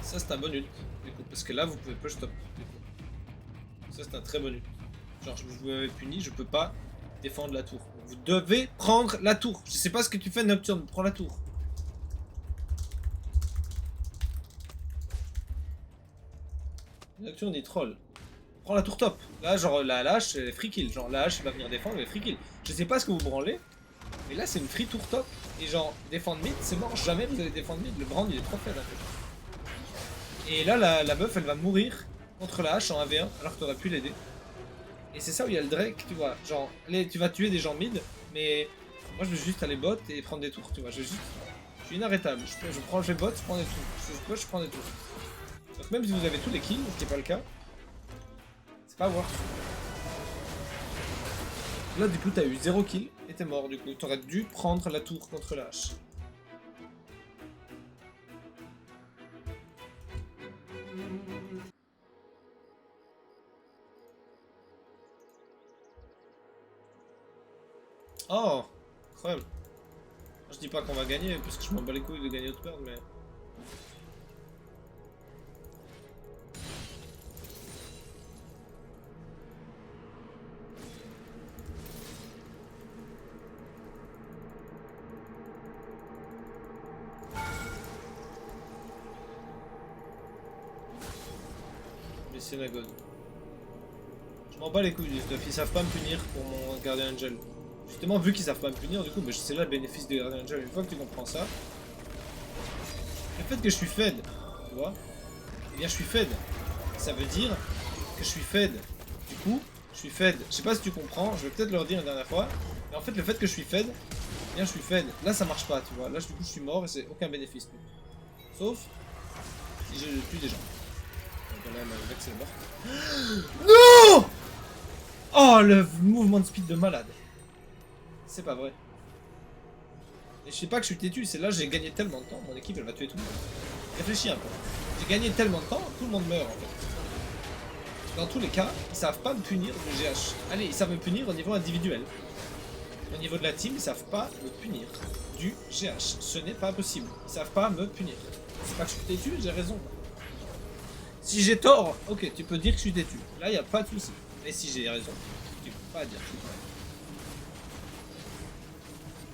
Ça c'est un bon ult, du coup, parce que là vous pouvez push top. Du coup. Ça c'est un très bon ult. Genre, vous m'avez puni, je peux pas défendre la tour. Vous devez prendre la tour. Je sais pas ce que tu fais, Nocturne, prends la tour. Nocturne, il troll. Prends la tour top. Là, genre, la hache, c'est free kill. Genre, la hache va venir défendre, mais free kill. Je sais pas ce que vous branlez, mais là, c'est une free tour top. Et genre, défendre mid, c'est mort. Jamais vous allez défendre mid. Le brand, il est trop faible, en fait. Et là, la meuf, elle va mourir contre la hache en 1v1, alors que t'aurais pu l'aider. Et c'est ça où il y a le Drake, tu vois. Genre, allez, tu vas tuer des gens mid, mais moi, je veux juste aller bot et prendre des tours, tu vois. Je suis inarrêtable. Je prends le bot, je prends des tours. Je prends des tours. Donc même si vous avez tous les kills, ce qui n'est pas le cas, c'est pas worth. Là du coup t'as eu 0 kill et t'es mort du coup. T'aurais dû prendre la tour contre la hache. Oh, incroyable. Je dis pas qu'on va gagner parce que je m'en bats les couilles de gagner ou de perdre, mais... Synagogue. Je m'en bats les couilles du stuff, ils savent pas me punir pour mon Guardian Angel. Justement, vu qu'ils savent pas me punir, du coup, bah, c'est là le bénéfice des Guardian Angel. Une fois que tu comprends ça, le fait que je suis fed, tu vois, eh bien je suis fed. Ça veut dire que je suis fed. Du coup, je suis fed. Je sais pas si tu comprends, je vais peut-être leur dire une dernière fois, mais en fait, le fait que je suis fed, eh bien je suis fed. Là, ça marche pas, tu vois. Là, du coup, je suis mort et c'est aucun bénéfice. Sauf si je tue des gens. Là, le mec c'est mort. Non! Oh, le mouvement de speed de malade. C'est pas vrai. Et je sais pas que je suis têtu, c'est là j'ai gagné tellement de temps, mon équipe elle va tuer tout le monde. Réfléchis un peu. J'ai gagné tellement de temps, tout le monde meurt en fait. Dans tous les cas, ils savent pas me punir du GH. Allez, ils savent me punir au niveau individuel. Au niveau de la team, ils savent pas me punir du GH. Ce n'est pas possible. Ils savent pas me punir. C'est pas que je suis têtu, j'ai raison. Si j'ai tort, ok, tu peux dire que je suis têtu. Là, y a pas de souci. Mais si j'ai raison, tu peux pas dire que je suis têtu.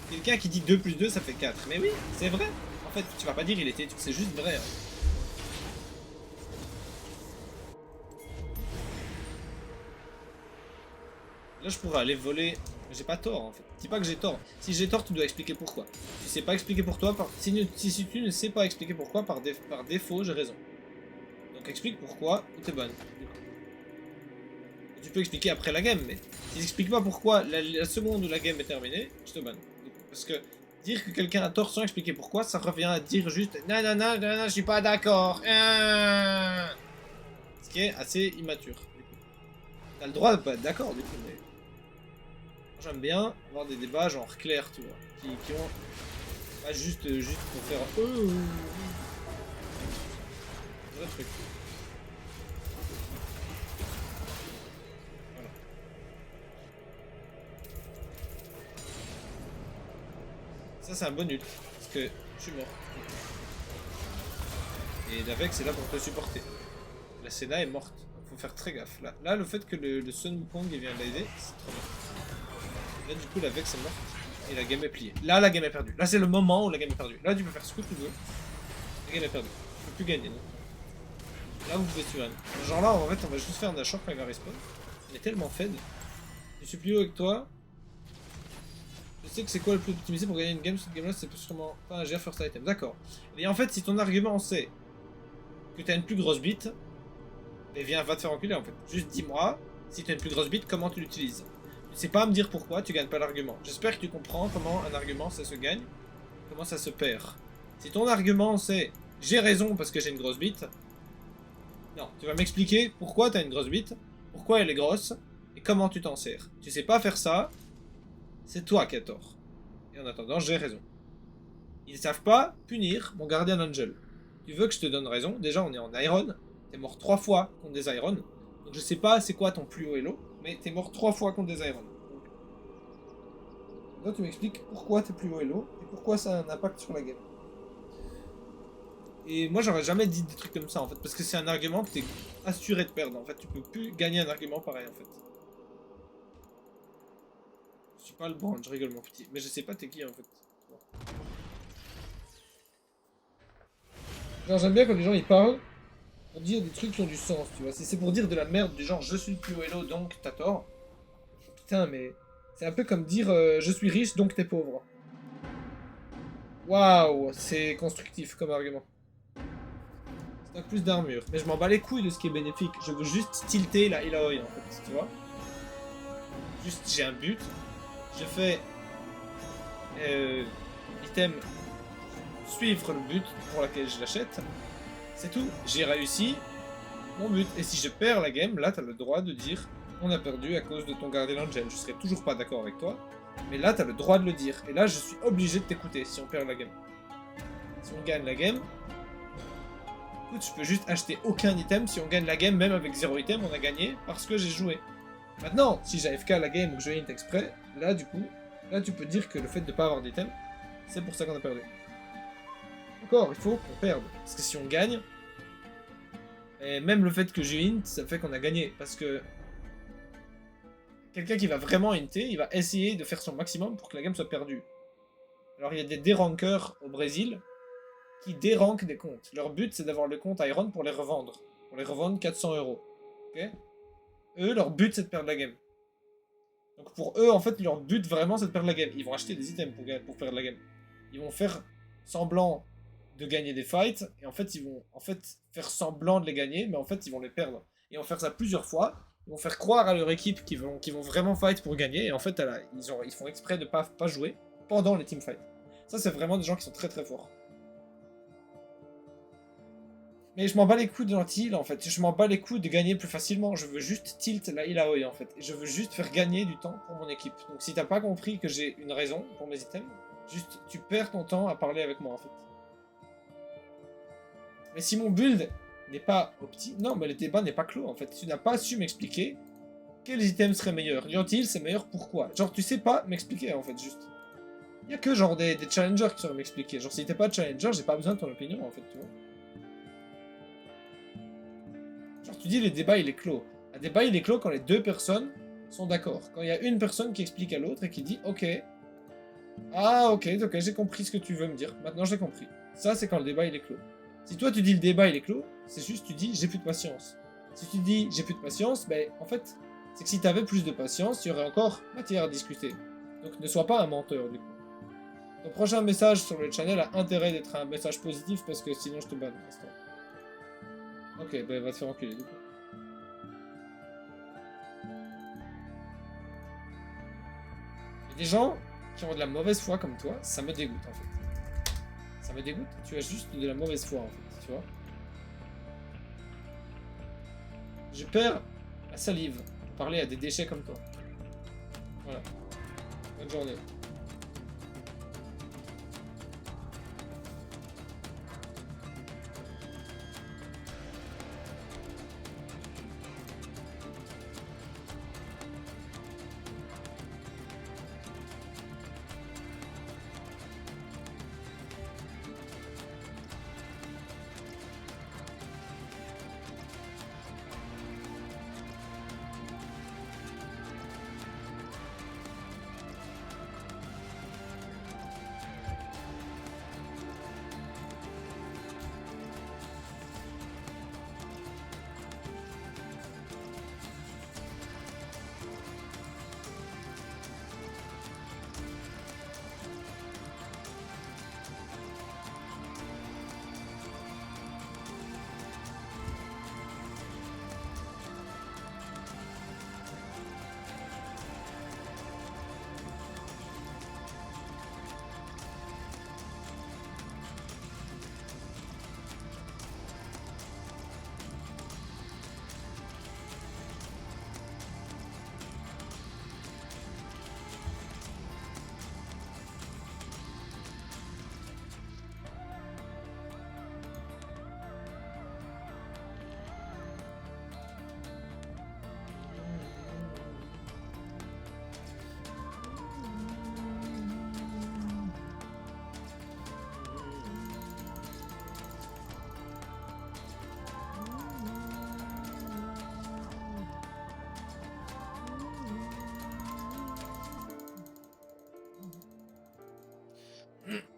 Quelqu'un qui dit 2 plus 2, ça fait 4. Mais oui, c'est vrai. En fait, tu vas pas dire il est têtu, c'est juste vrai. Hein. Là, je pourrais aller voler. J'ai pas tort, en fait. Dis pas que j'ai tort. Si j'ai tort, tu dois expliquer pourquoi. Si sais pas expliquer pour toi, si tu ne sais pas expliquer pourquoi, par défaut, j'ai raison. Donc explique pourquoi ou t'es bonne. Tu peux expliquer après la game, mais si tu expliques pas pourquoi la seconde où la game est terminée, je te banne. Parce que dire que quelqu'un a tort sans expliquer pourquoi, ça revient à dire juste non, je suis pas d'accord. Ce qui est assez immature. T'as le droit de pas être d'accord du coup, mais j'aime bien avoir des débats genre clairs, tu vois, qui ont pas juste pour faire vrai truc. Voilà. Ça c'est un bon ult, parce que je suis mort. Et la Vex est là pour te supporter. La Senna est morte, donc faut faire très gaffe. Là le fait que le Sun Wukong vient l'aider, c'est trop bien. Là du coup la Vex est morte et la game est pliée. Là la game est perdue. Là c'est le moment où la game est perdue. Là tu peux faire ce que tu veux. La game est perdue. Tu peux plus gagner. Non. Là vous pouvez tuer. Genre là en fait on va juste faire un choc quand il va respawn. On est tellement fed. Je suis plus haut avec toi. Je sais que c'est quoi le plus optimisé pour gagner une game. Cette game là c'est sûrement pas un GR first item. D'accord. Et en fait si ton argument c'est que tu as une plus grosse bite, et viens va te faire enculer en fait. Juste dis-moi si tu as une plus grosse bite comment tu l'utilises. Tu sais pas me dire pourquoi tu gagnes pas l'argument. J'espère que tu comprends comment un argument ça se gagne, comment ça se perd. Si ton argument c'est j'ai raison parce que j'ai une grosse bite, non, tu vas m'expliquer pourquoi tu as une grosse bite, pourquoi elle est grosse et comment tu t'en sers. Tu sais pas faire ça, c'est toi qui as tort. Et en attendant, j'ai raison. Ils savent pas punir mon Guardian Angel. Tu veux que je te donne raison? Déjà, on est en Iron. T'es mort 3 fois contre des Iron. Donc je sais pas c'est quoi ton plus haut elo, mais t'es mort 3 fois contre des Iron. Là, tu m'expliques pourquoi t'es plus haut elo et pourquoi ça a un impact sur la game. Et moi, j'aurais jamais dit des trucs comme ça en fait, parce que c'est un argument que t'es assuré de perdre. En fait, tu peux plus gagner un argument pareil en fait. suis pas le brand, je rigole mon petit. Mais je sais pas t'es qui en fait. Genre j'aime bien quand les gens ils parlent pour dire des trucs qui ont du sens, tu vois. Si c'est pour dire de la merde du genre je suis le plus haut Hello donc t'as tort. Putain mais c'est un peu comme dire je suis riche donc t'es pauvre. Waouh, c'est constructif comme argument. C'est plus d'armure. Mais je m'en bats les couilles de ce qui est bénéfique. Je veux juste tilter la Ilaoi en fait, tu vois. Juste j'ai un but. Je fais item suivre le but pour lequel je l'achète. C'est tout. J'ai réussi mon but. Et si je perds la game, là t'as le droit de dire on a perdu à cause de ton Guardian Angel. Je serais toujours pas d'accord avec toi. Mais là t'as le droit de le dire. Et là je suis obligé de t'écouter si on perd la game. Si on gagne la game, écoute, je peux juste acheter aucun item. Si on gagne la game, même avec 0 item, on a gagné parce que j'ai joué. Maintenant, si j'ai AFK la game ou que je hint exprès, là du coup, là tu peux dire que le fait de pas avoir d'item, c'est pour ça qu'on a perdu. Encore, il faut qu'on perde. Parce que si on gagne, et même le fait que je hint, ça fait qu'on a gagné. Parce que quelqu'un qui va vraiment hinter, il va essayer de faire son maximum pour que la game soit perdue. Alors il y a des dérankers au Brésil qui dérankent des comptes. Leur but c'est d'avoir le compte Iron pour les revendre. Pour les revendre 400 €. Ok ? Eux, leur but c'est de perdre la game. Donc pour eux, en fait, leur but vraiment c'est de perdre la game. Ils vont acheter des items pour perdre la game. Ils vont faire semblant de gagner des fights, et en fait ils vont faire semblant de les gagner, mais en fait ils vont les perdre. Et ils vont faire ça plusieurs fois. Ils vont faire croire à leur équipe qu'ils vont vraiment fight pour gagner, et en fait ils font exprès de pas jouer pendant les teamfights. Ça c'est vraiment des gens qui sont très très forts. Mais je m'en bats les couilles de l'anti-heal en fait, je m'en bats les couilles de gagner plus facilement, je veux juste tilt la Ilaoi en fait, et je veux juste faire gagner du temps pour mon équipe. Donc si t'as pas compris que j'ai une raison pour mes items, juste tu perds ton temps à parler avec moi en fait. Mais si mon build n'est pas opti... Non, mais le débat n'est pas clos en fait, tu n'as pas su m'expliquer quels items seraient meilleurs. L'anti-heal c'est meilleur pourquoi? Genre tu sais pas m'expliquer en fait juste. Il y a que genre des challengers qui sauraient m'expliquer, genre si t'es pas challenger j'ai pas besoin de ton opinion en fait, tu vois. Genre tu dis le débat il est clos. Un débat il est clos quand les deux personnes sont d'accord. Quand il y a une personne qui explique à l'autre et qui dit ok. Ah ok, j'ai compris ce que tu veux me dire. Maintenant j'ai compris. Ça c'est quand le débat il est clos. Si toi tu dis le débat il est clos, c'est juste tu dis j'ai plus de patience. Si tu dis j'ai plus de patience, ben en fait c'est que si t'avais plus de patience, il y aurait encore matière à discuter. Donc ne sois pas un menteur du coup. Ton prochain message sur le channel a intérêt d'être un message positif parce que sinon je te banne pour l'instant. Ok, bah va te faire enculer du coup. Il y a des gens qui ont de la mauvaise foi comme toi, ça me dégoûte en fait. Ça me dégoûte, tu as juste de la mauvaise foi en fait, tu vois. Je perds la salive pour parler à des déchets comme toi. Voilà. Bonne journée.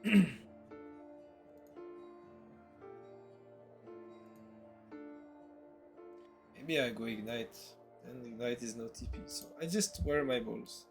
Maybe I go Ignite, and Ignite is no TP, so I just wear my balls.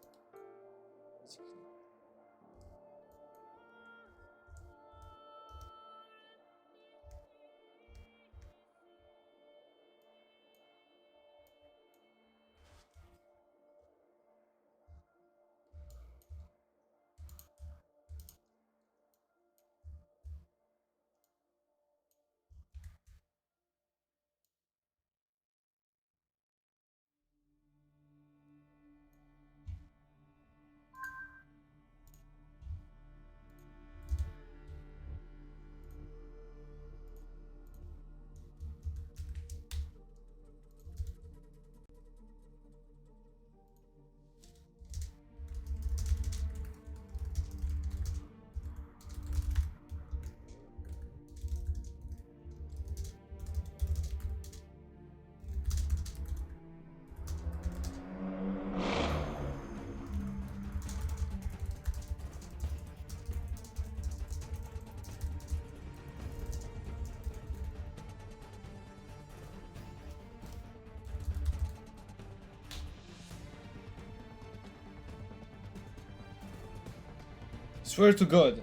Swear to God.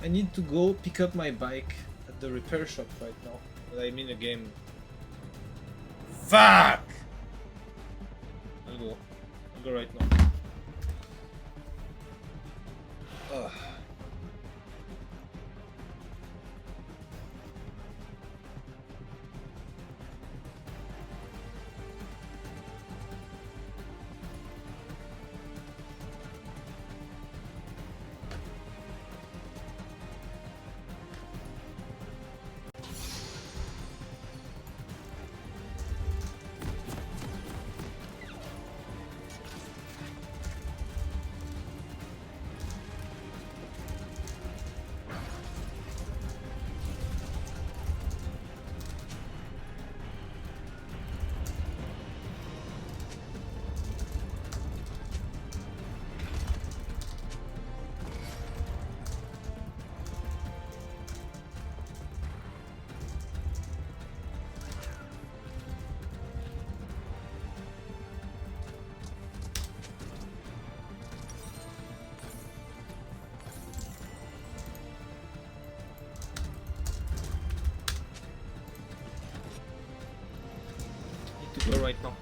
I need to go pick up my bike at the repair shop right now, but I'm in a game. Fuck! I'll go right now. Ugh. Need to go right now.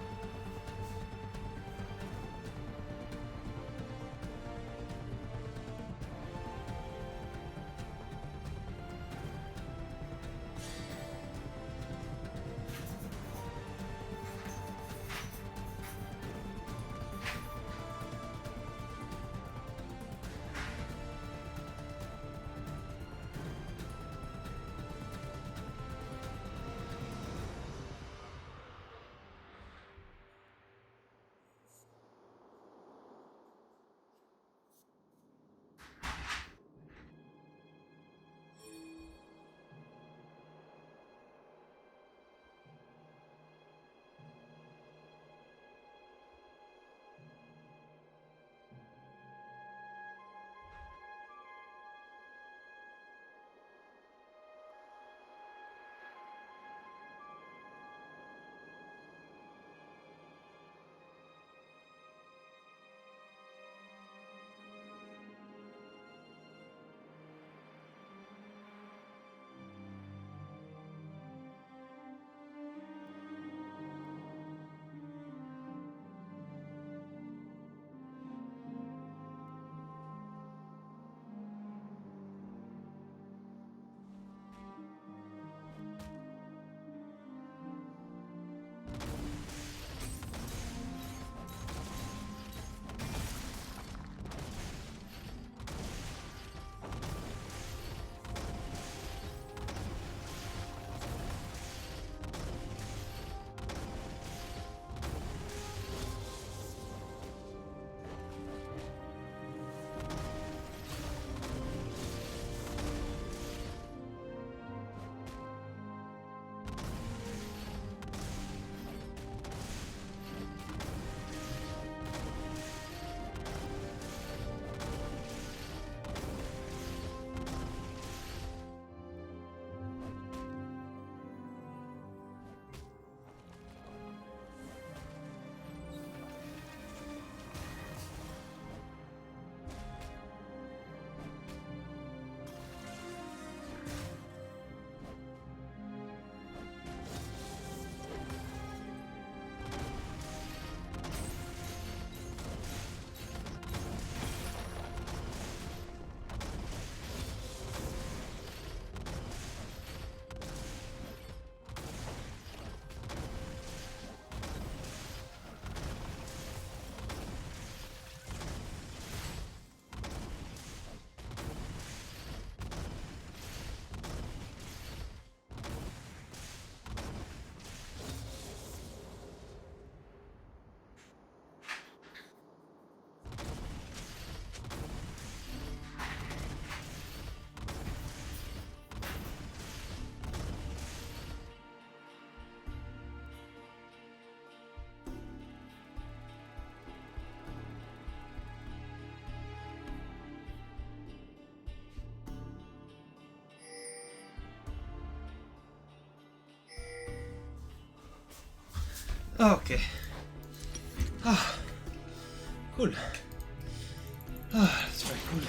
Okay. Cool. That's very cool.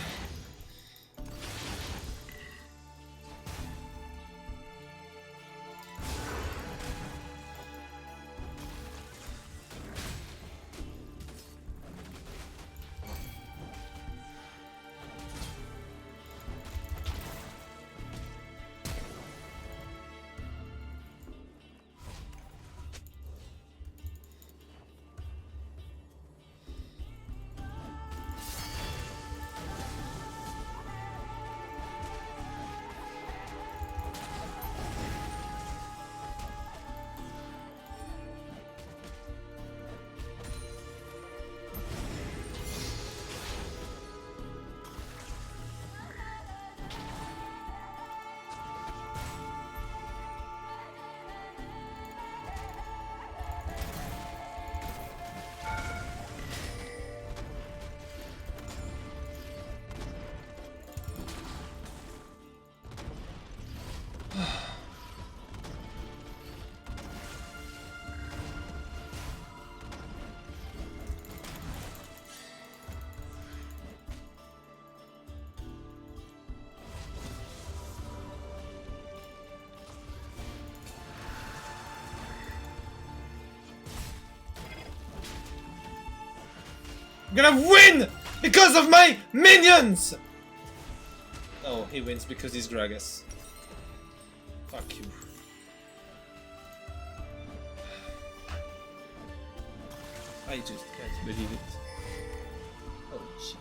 I'm gonna win because of my minions! Oh, he wins because he's Gragas. Fuck you. I just can't believe it. Oh shit.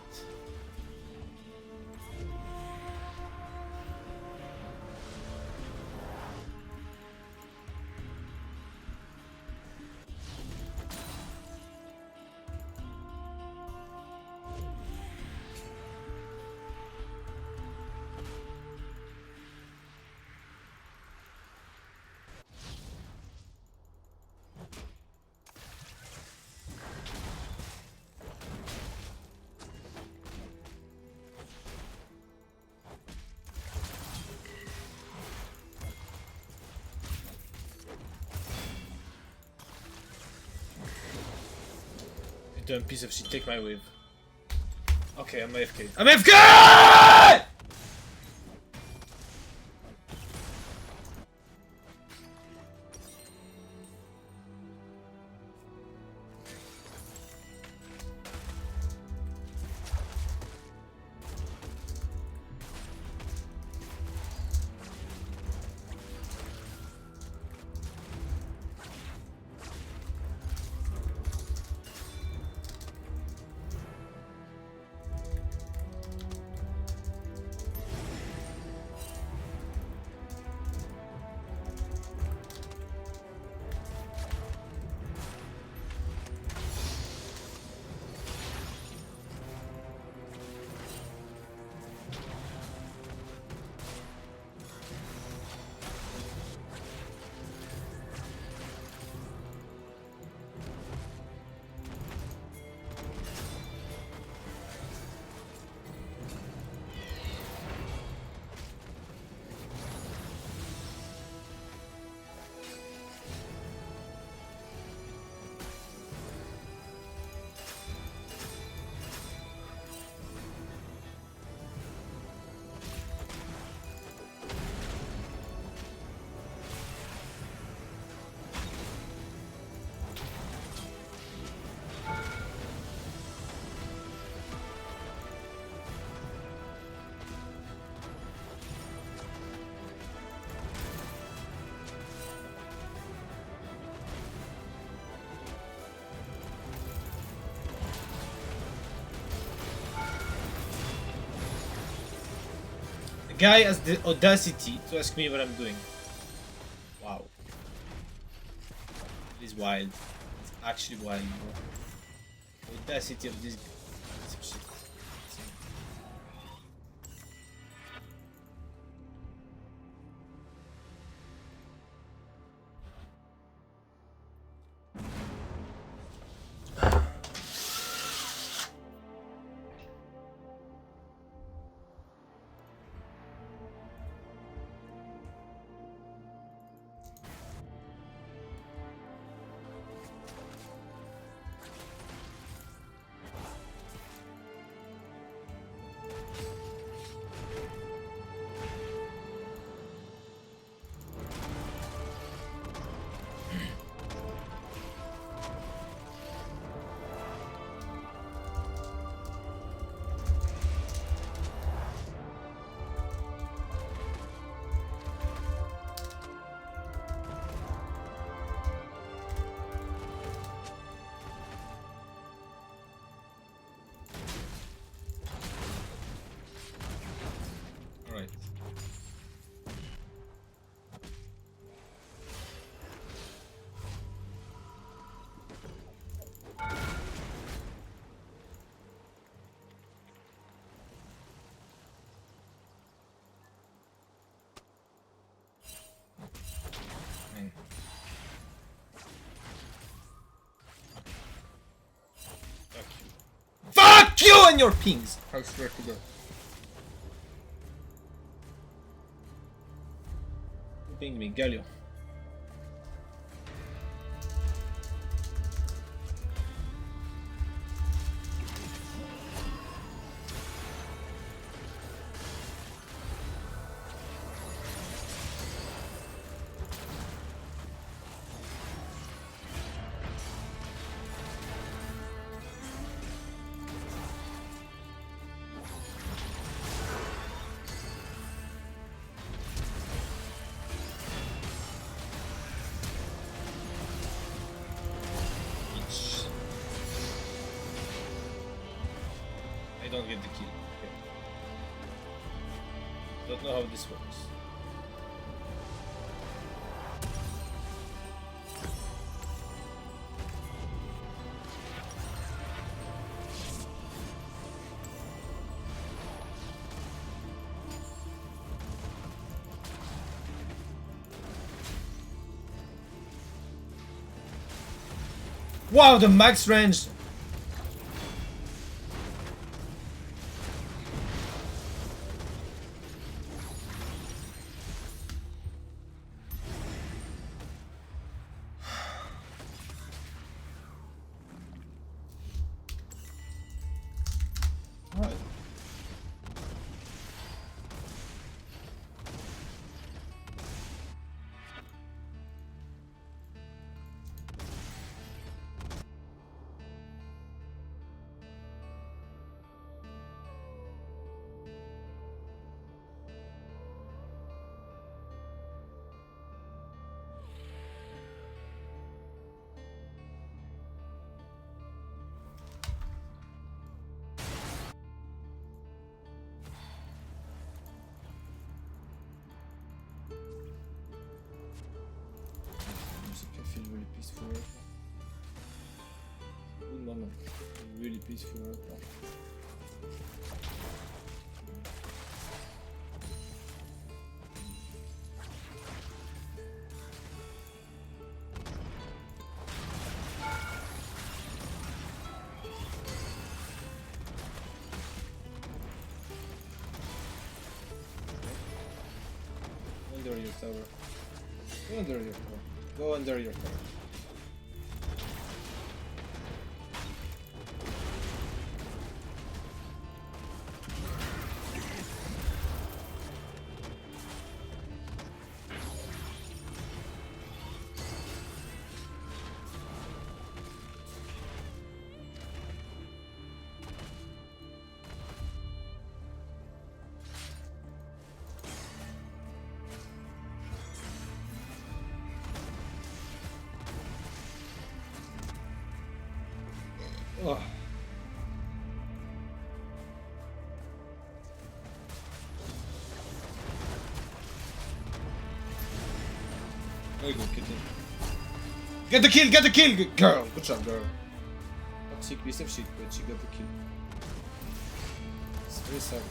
You dumb piece of shit, take my wave. Okay, I'm AFK. I'm AFK! The guy has the audacity to ask me what I'm doing. Wow. It is wild. It's actually wild, bro. The audacity of this piece of shit. on your pings! I swear to God. Ping me, Galio. I don't get the kill. Okay. Don't know how this works. Wow, the max range! Alright. Music, I feel really peaceful right now. Good moment. Really peaceful right now. Under your tower. Go under your tower. Go under your tower. Oh. There you go, kill him. Get the kill! Get the kill! Girl! Good job, girl. Toxic piece of shit, but she got the kill. It's very sad.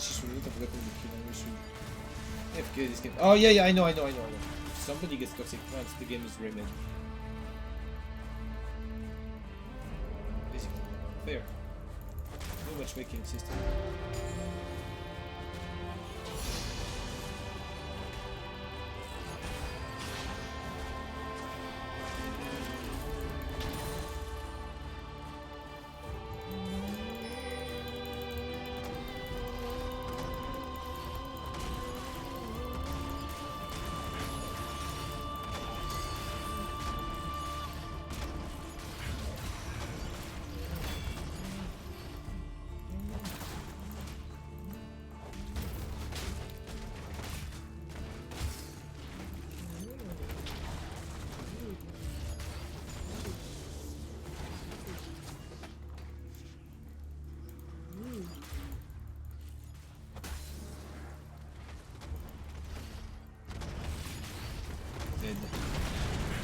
She should not have gotten the kill. I wish we FK this game. Oh yeah, I know. If somebody gets toxic plants, the game is remade. Basically. Fair. No matchmaking system.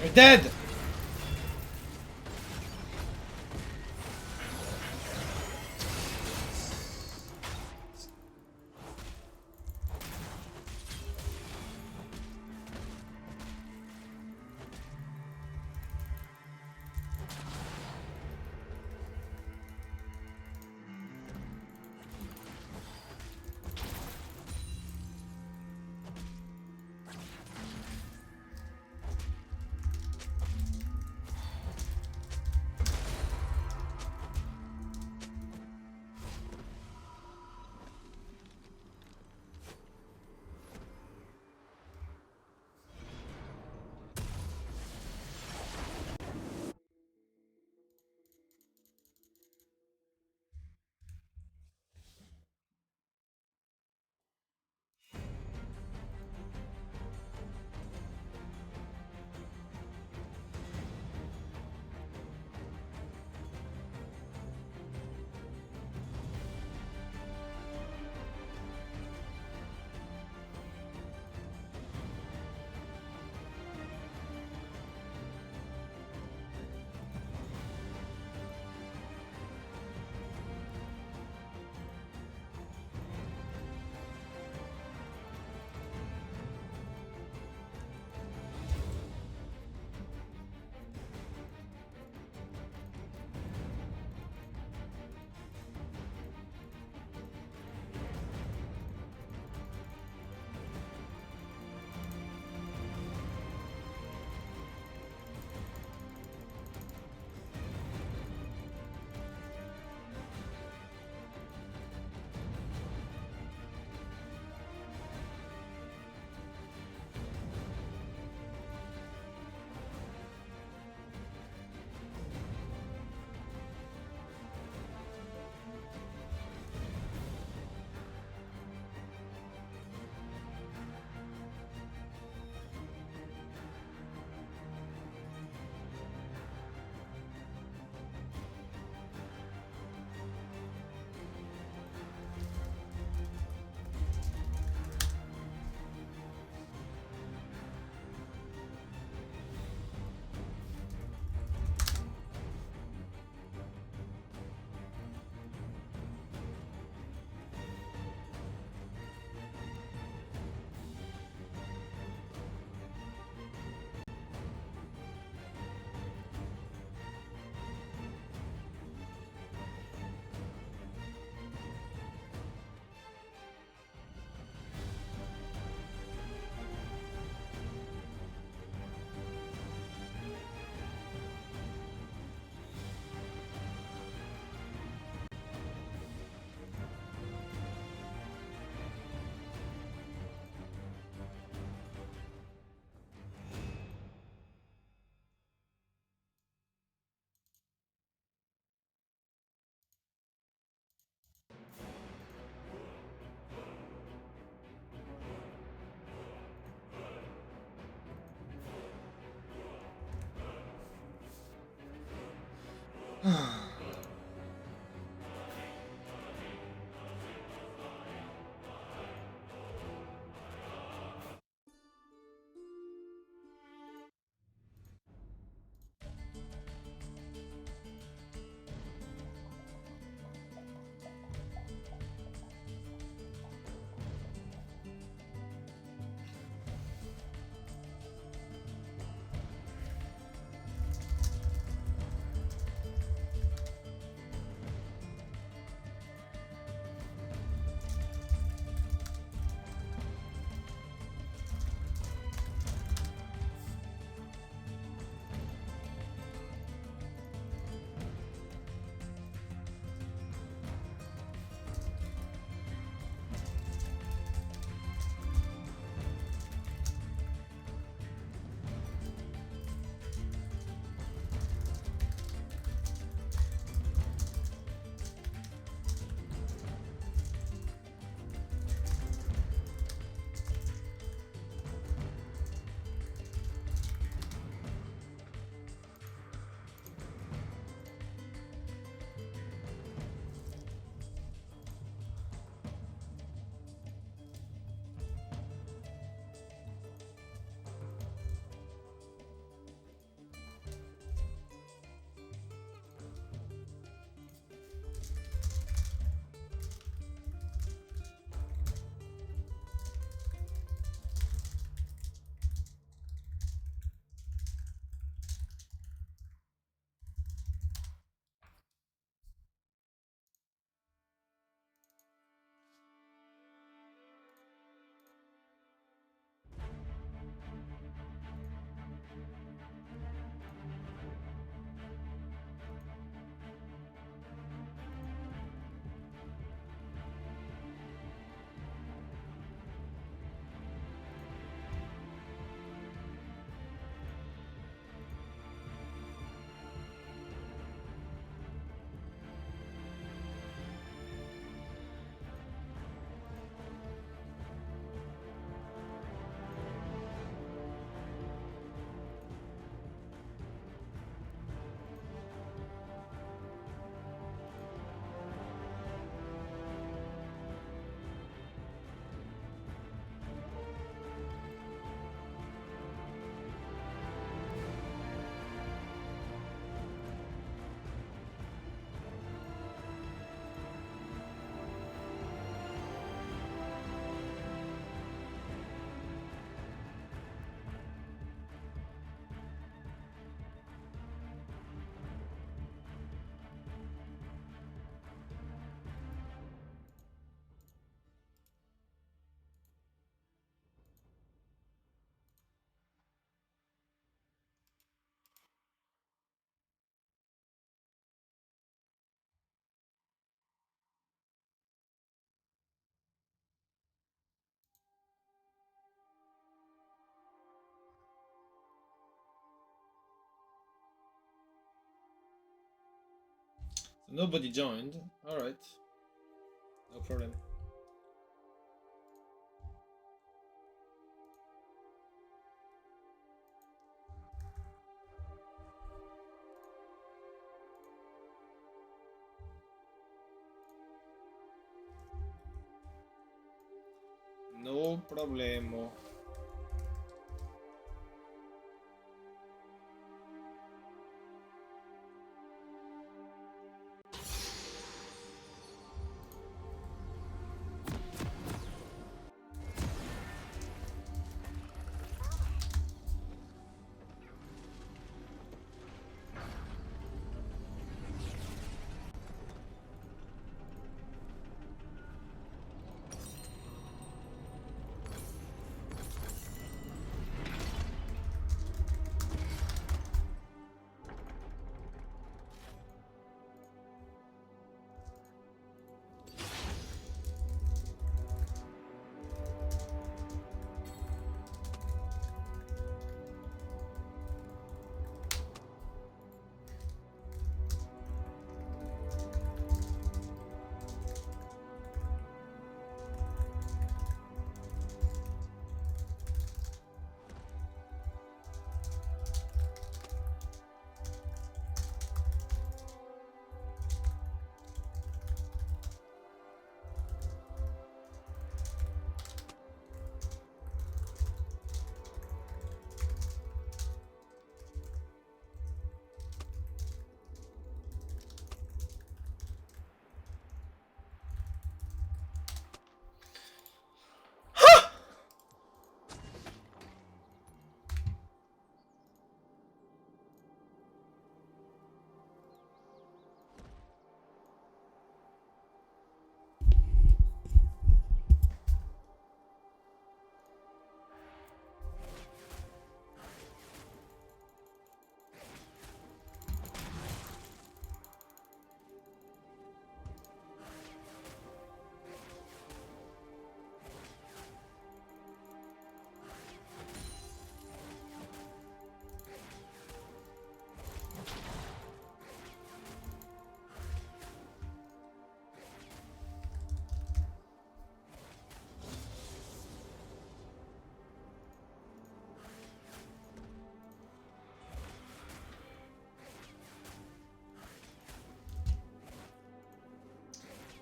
You're dead! Nobody joined. Alright. No problem. No problemo.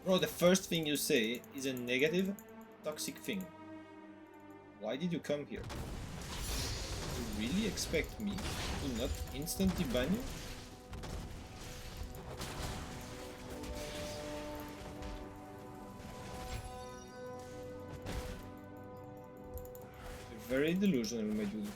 Bro, the first thing you say is a negative, toxic thing. Why did you come here? You really expect me to not instantly ban you? You're very delusional, my dude.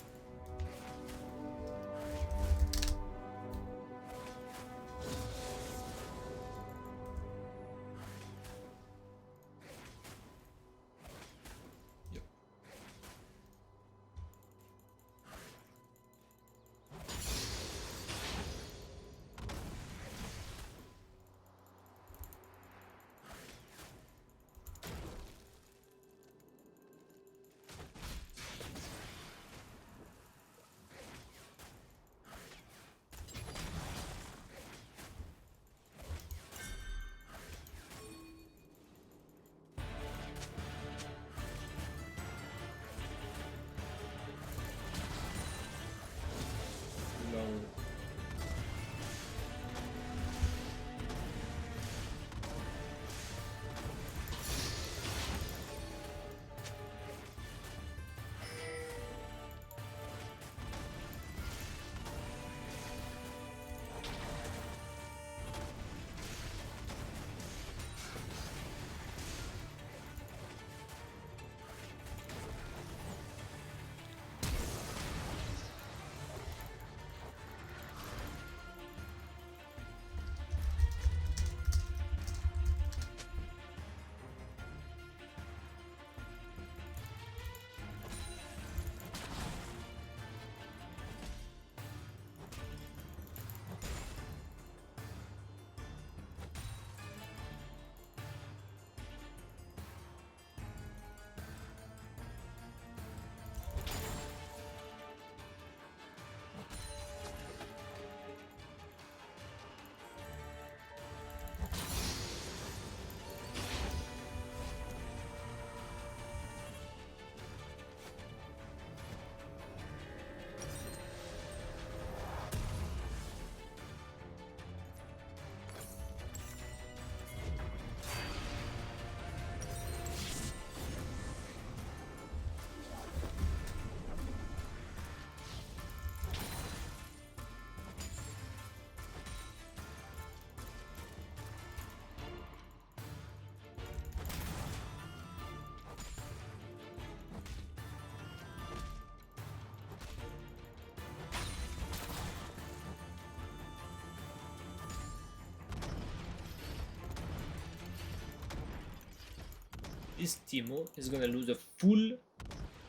This Timo is gonna lose a full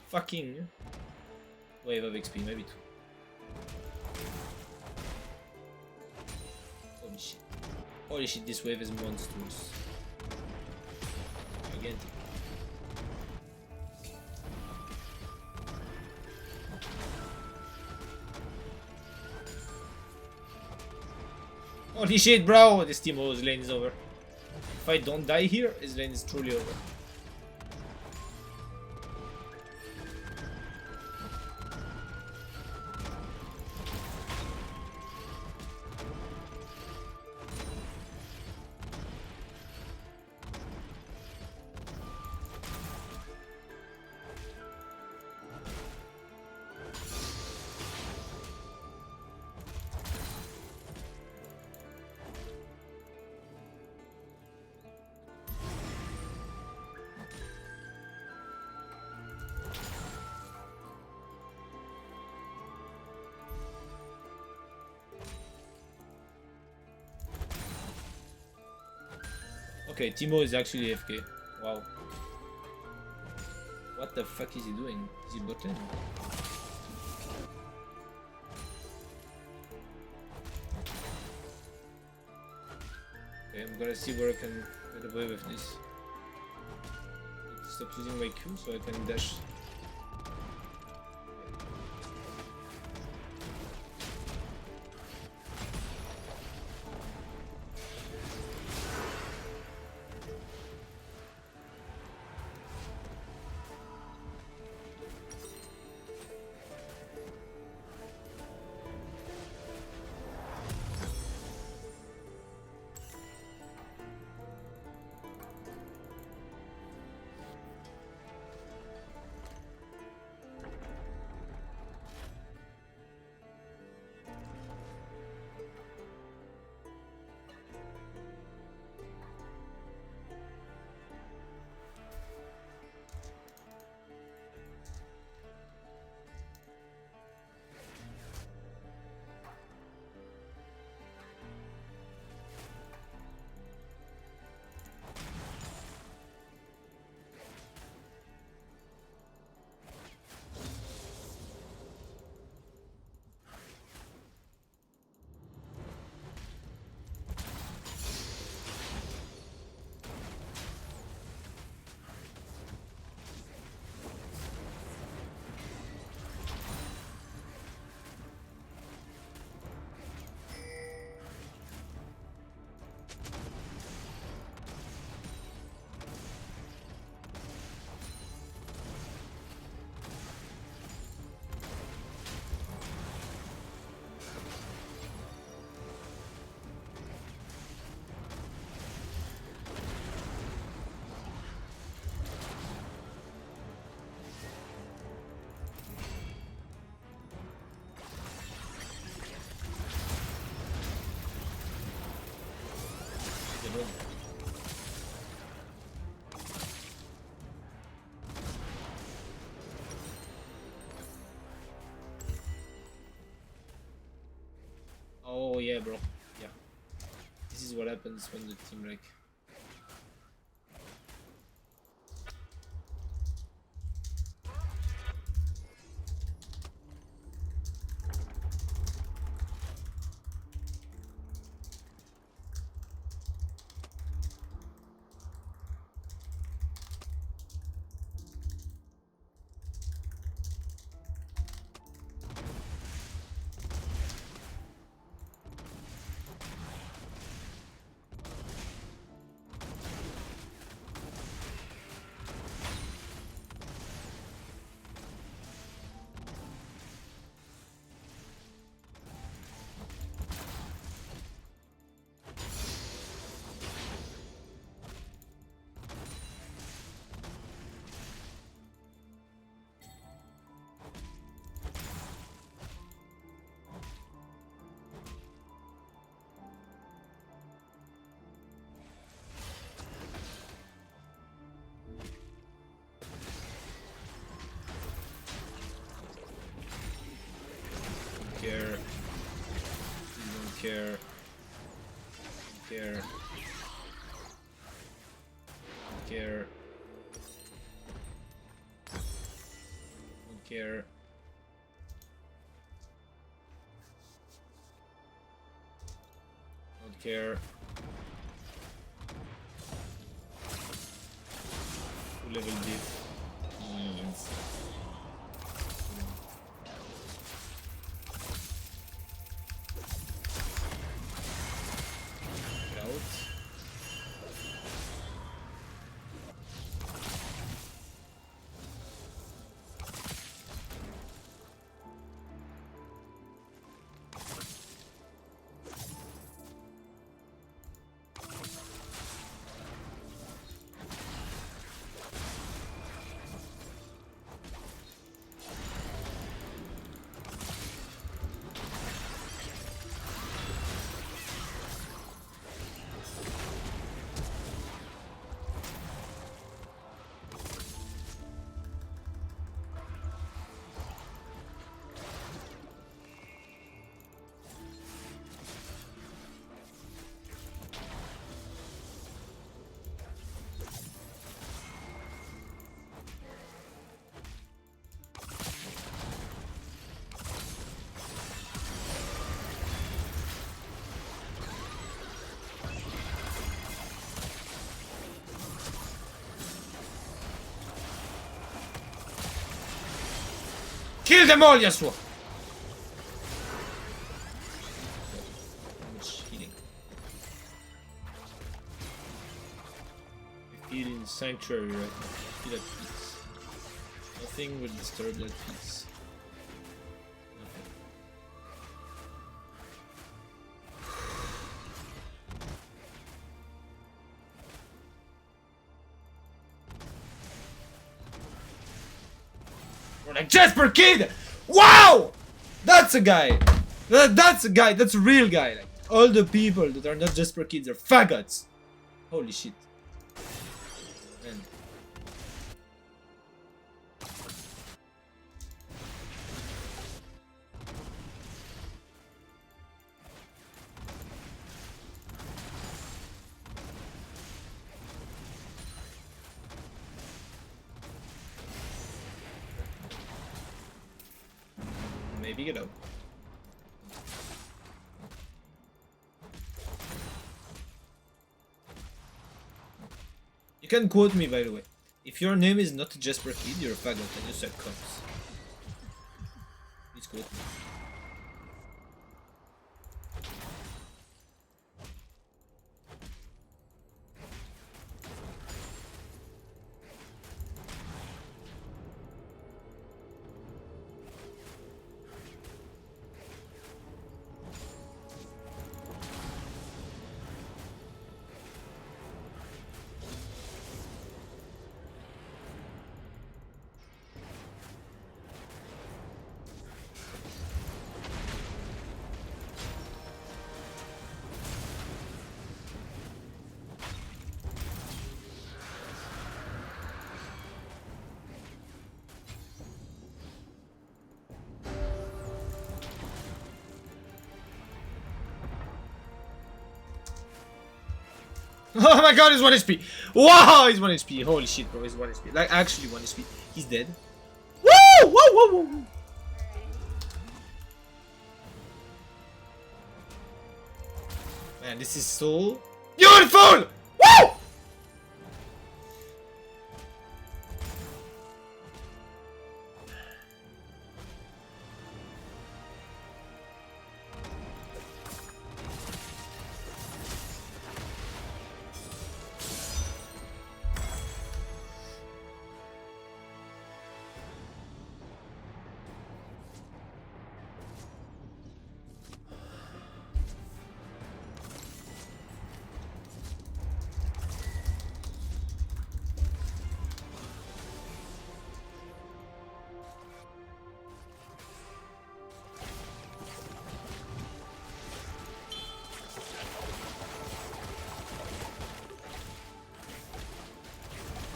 fucking wave of XP, maybe 2. Holy shit. Holy shit, this wave is monstrous. Gigantic. Holy shit, bro! This Timo's lane is over. If I don't die here, his lane is truly over. Okay, Timo is actually AFK. Wow. What the fuck is he doing? Is he bot lane? Okay, I'm gonna see where I can get away with this. Stop using my Q so I can dash. Oh yeah, bro. Yeah. This is what happens when the team like care. Don't care. Don't care. Don't care. care. Don't care. Full level diff. Get out. Kill them all, Yasuo! Much healing. We feel in Sanctuary right now. Feel at peace. Nothing will disturb that peace. Nothing. We're like Jasper Kid! Wow! That's a guy! That's a guy, that's a real guy. Like, all the people that are not Jasper Kids are faggots. Holy shit. Man. Maybe get out. You can quote me, by the way. If your name is not Jasper Kid, you're a faggot and you suck cocks. Please quote me. Oh my god, he's 1 HP! Wow, he's 1 HP! Holy shit, bro, he's 1 HP. Like, actually 1 HP. He's dead. Woo! Whoa, whoa, whoa, whoa! Man, this is so beautiful! Woo!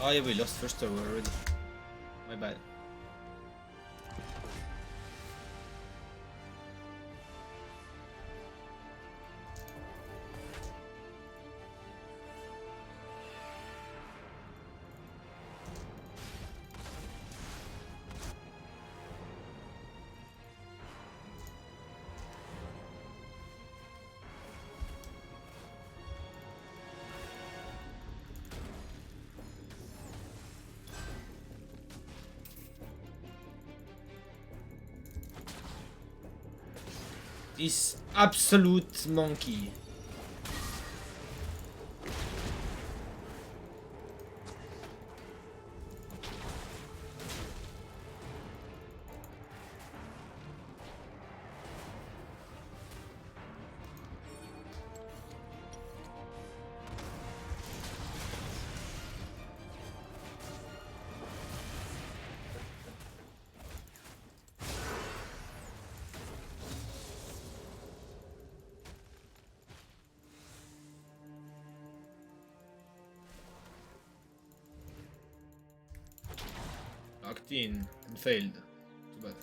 Oh yeah, we lost first tower already. My bad. This absolute monkey. Locked in and failed. Too bad.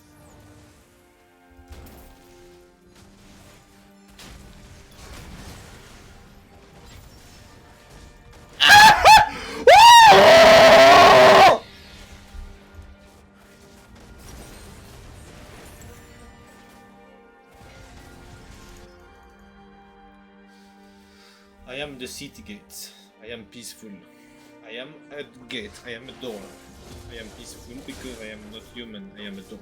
I am the city gate. I am peaceful. I am a gate. I am a door. I am peaceful because I am not human. I am a door.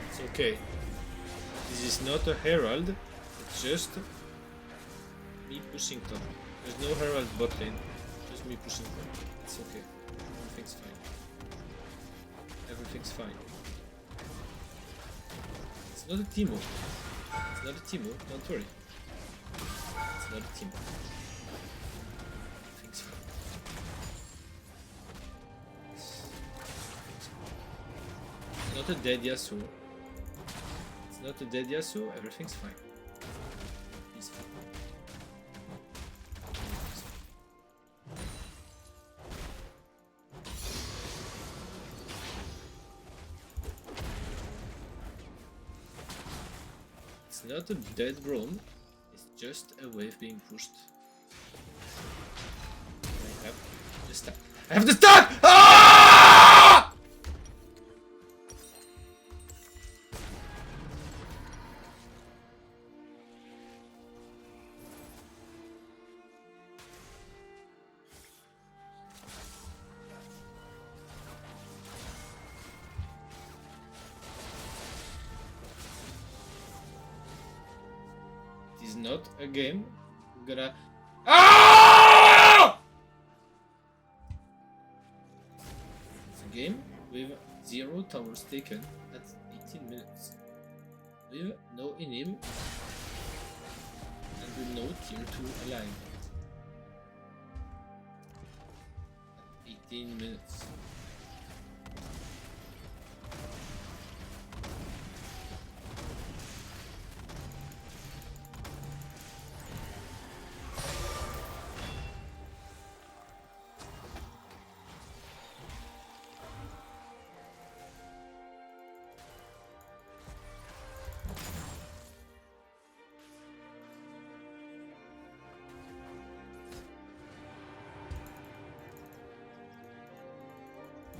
It's okay. This is not a herald. It's just me pushing top. There's no herald bot lane. Just me pushing top. It's okay. Everything's fine. Everything's fine. It's not a Teemo. It's not a Teemo, don't worry. It's not a Teemo. Everything's fine. It's not a dead Yasuo. It's not a dead Yasuo, everything's fine. He's fine. It's not a dead Braum, it's just a wave being pushed. I have the stack. I have the stack! Ah! It is not a game. I'm gonna. Ah! It's a game with 0 towers taken at 18 minutes. With no inim and with no tier 2 aligned. At 18 minutes.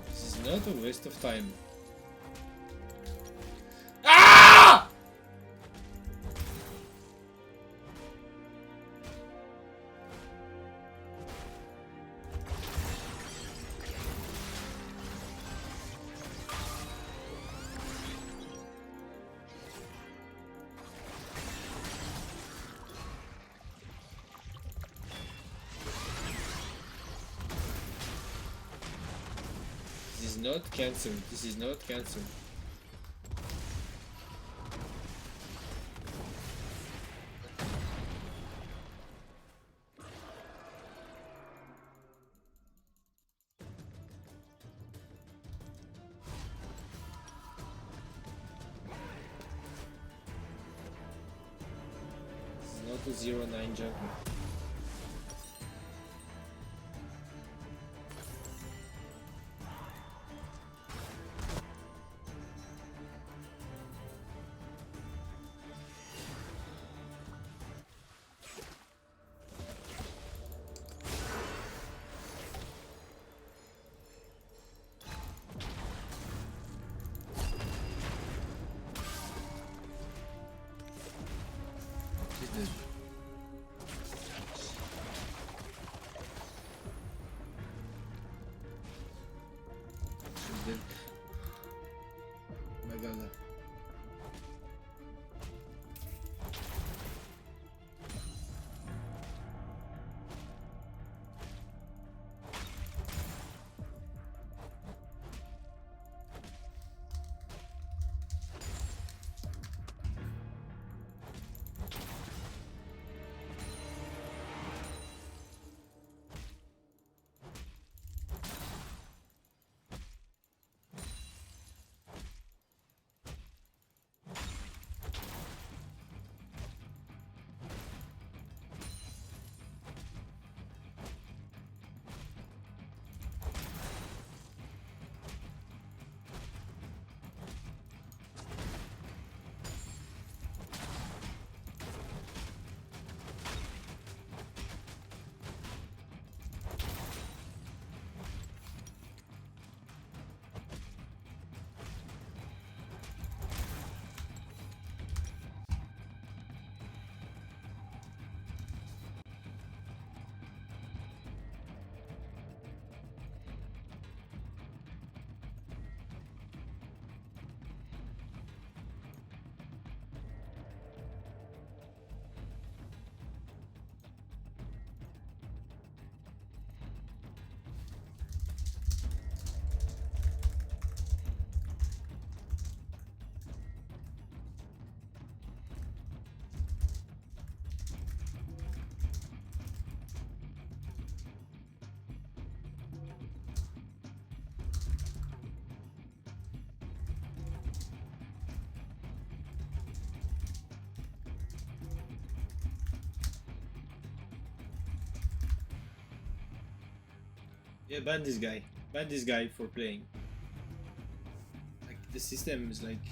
This is not a waste of time. Ah! This is not cancelled. This is not cancelled. This is not a 0-9 jungler. Yeah, ban this guy. Ban this guy for playing. Like, the system is like...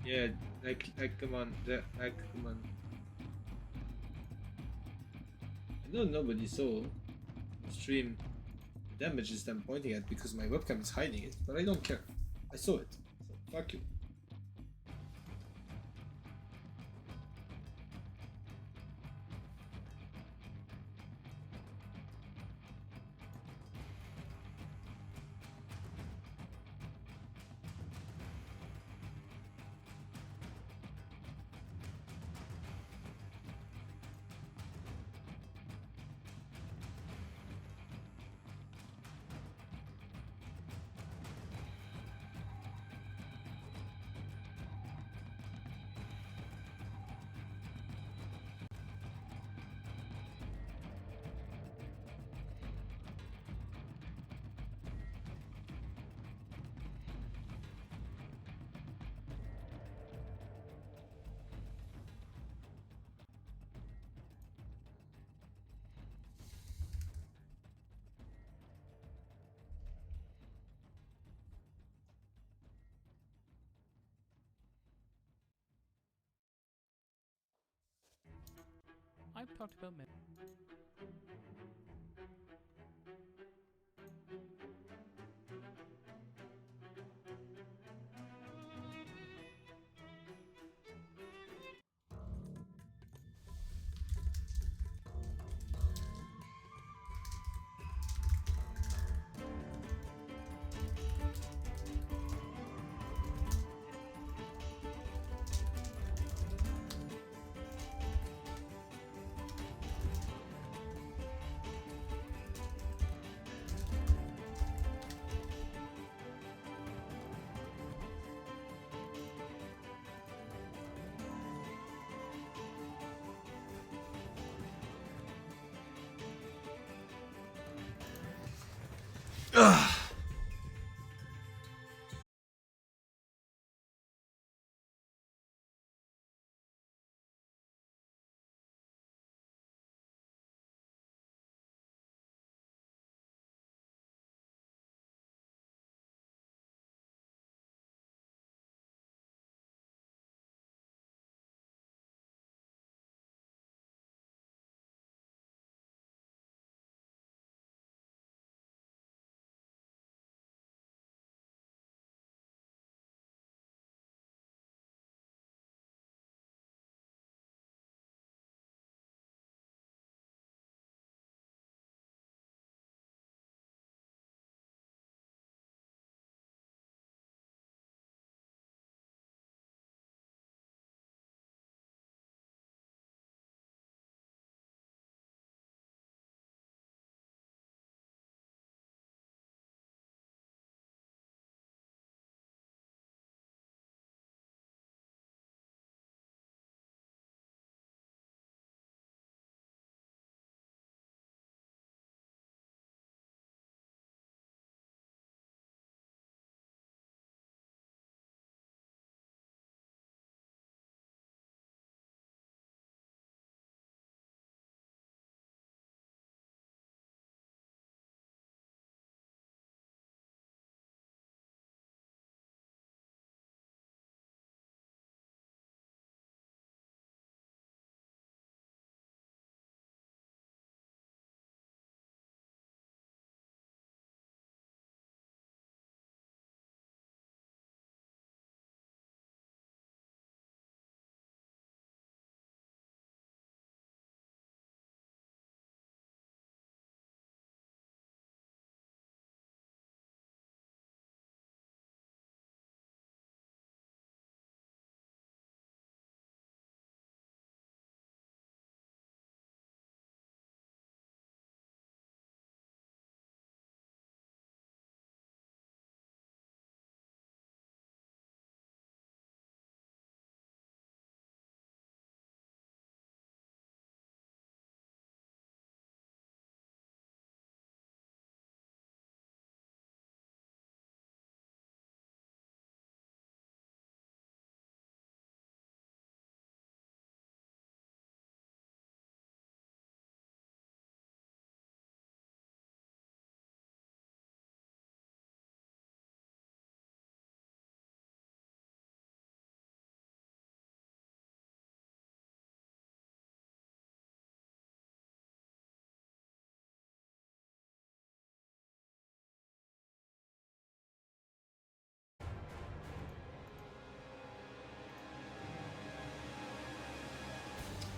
Yeah, like, come on. Like, come on. I know nobody saw the stream the damages I'm pointing at because my webcam is hiding it, but I don't care. I saw it. So, fuck you. I've talked about Ugh.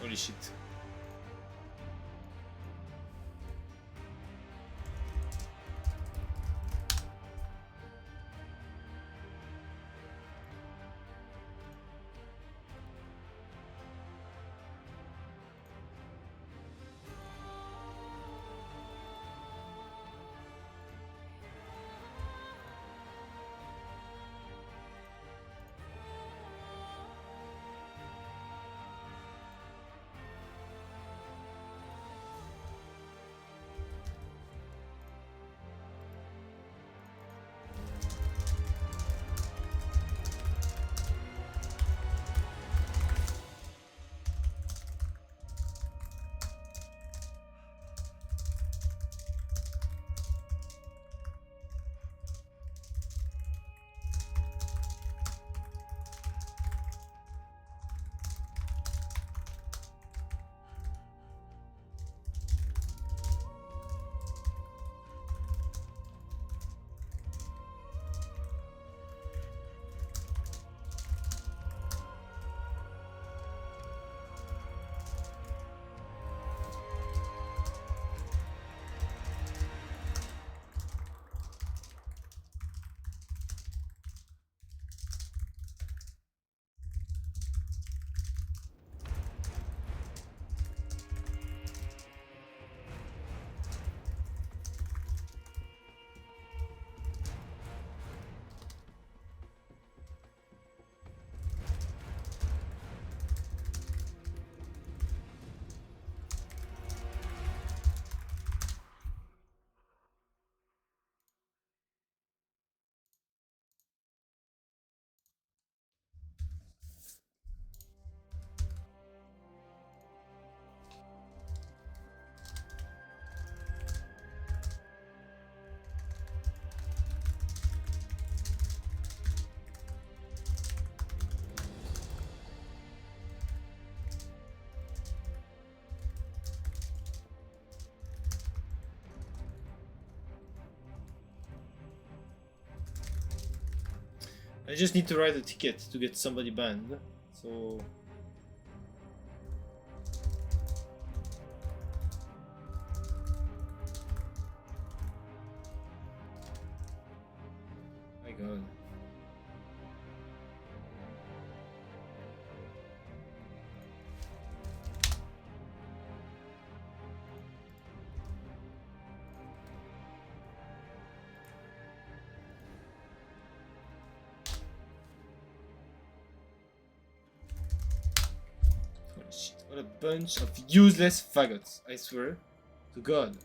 Holy shit. I just need to write a ticket to get somebody banned. So my god. Holy shit, what a bunch of useless faggots, I swear to god.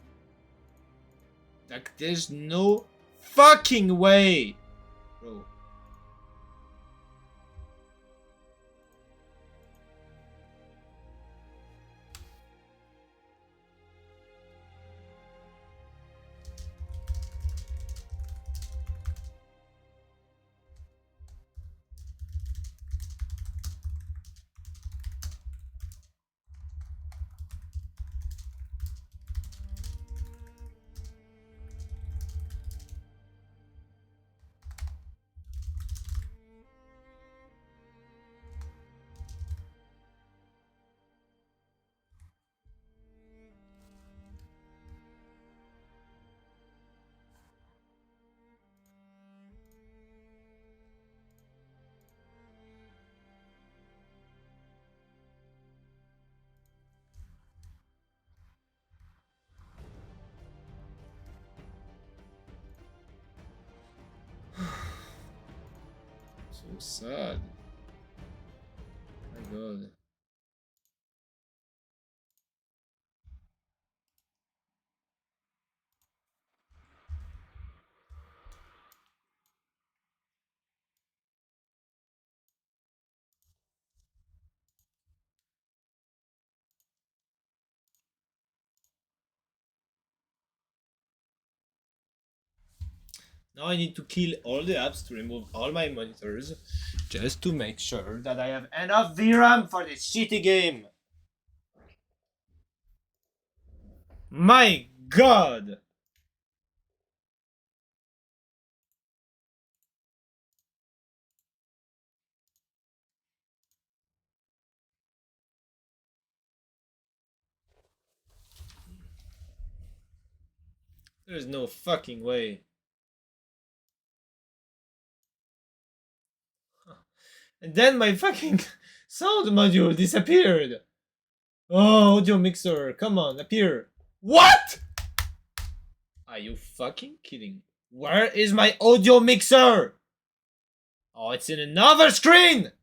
Like, there's no fucking way, bro. So sad. My god. Now I need to kill all the apps to remove all my monitors, just to make sure that I have enough VRAM for this shitty game. My god! There's no fucking way. And then my fucking sound module disappeared. Oh, audio mixer, come on, appear. What? Are you fucking kidding? Where is my audio mixer? Oh, it's in another screen!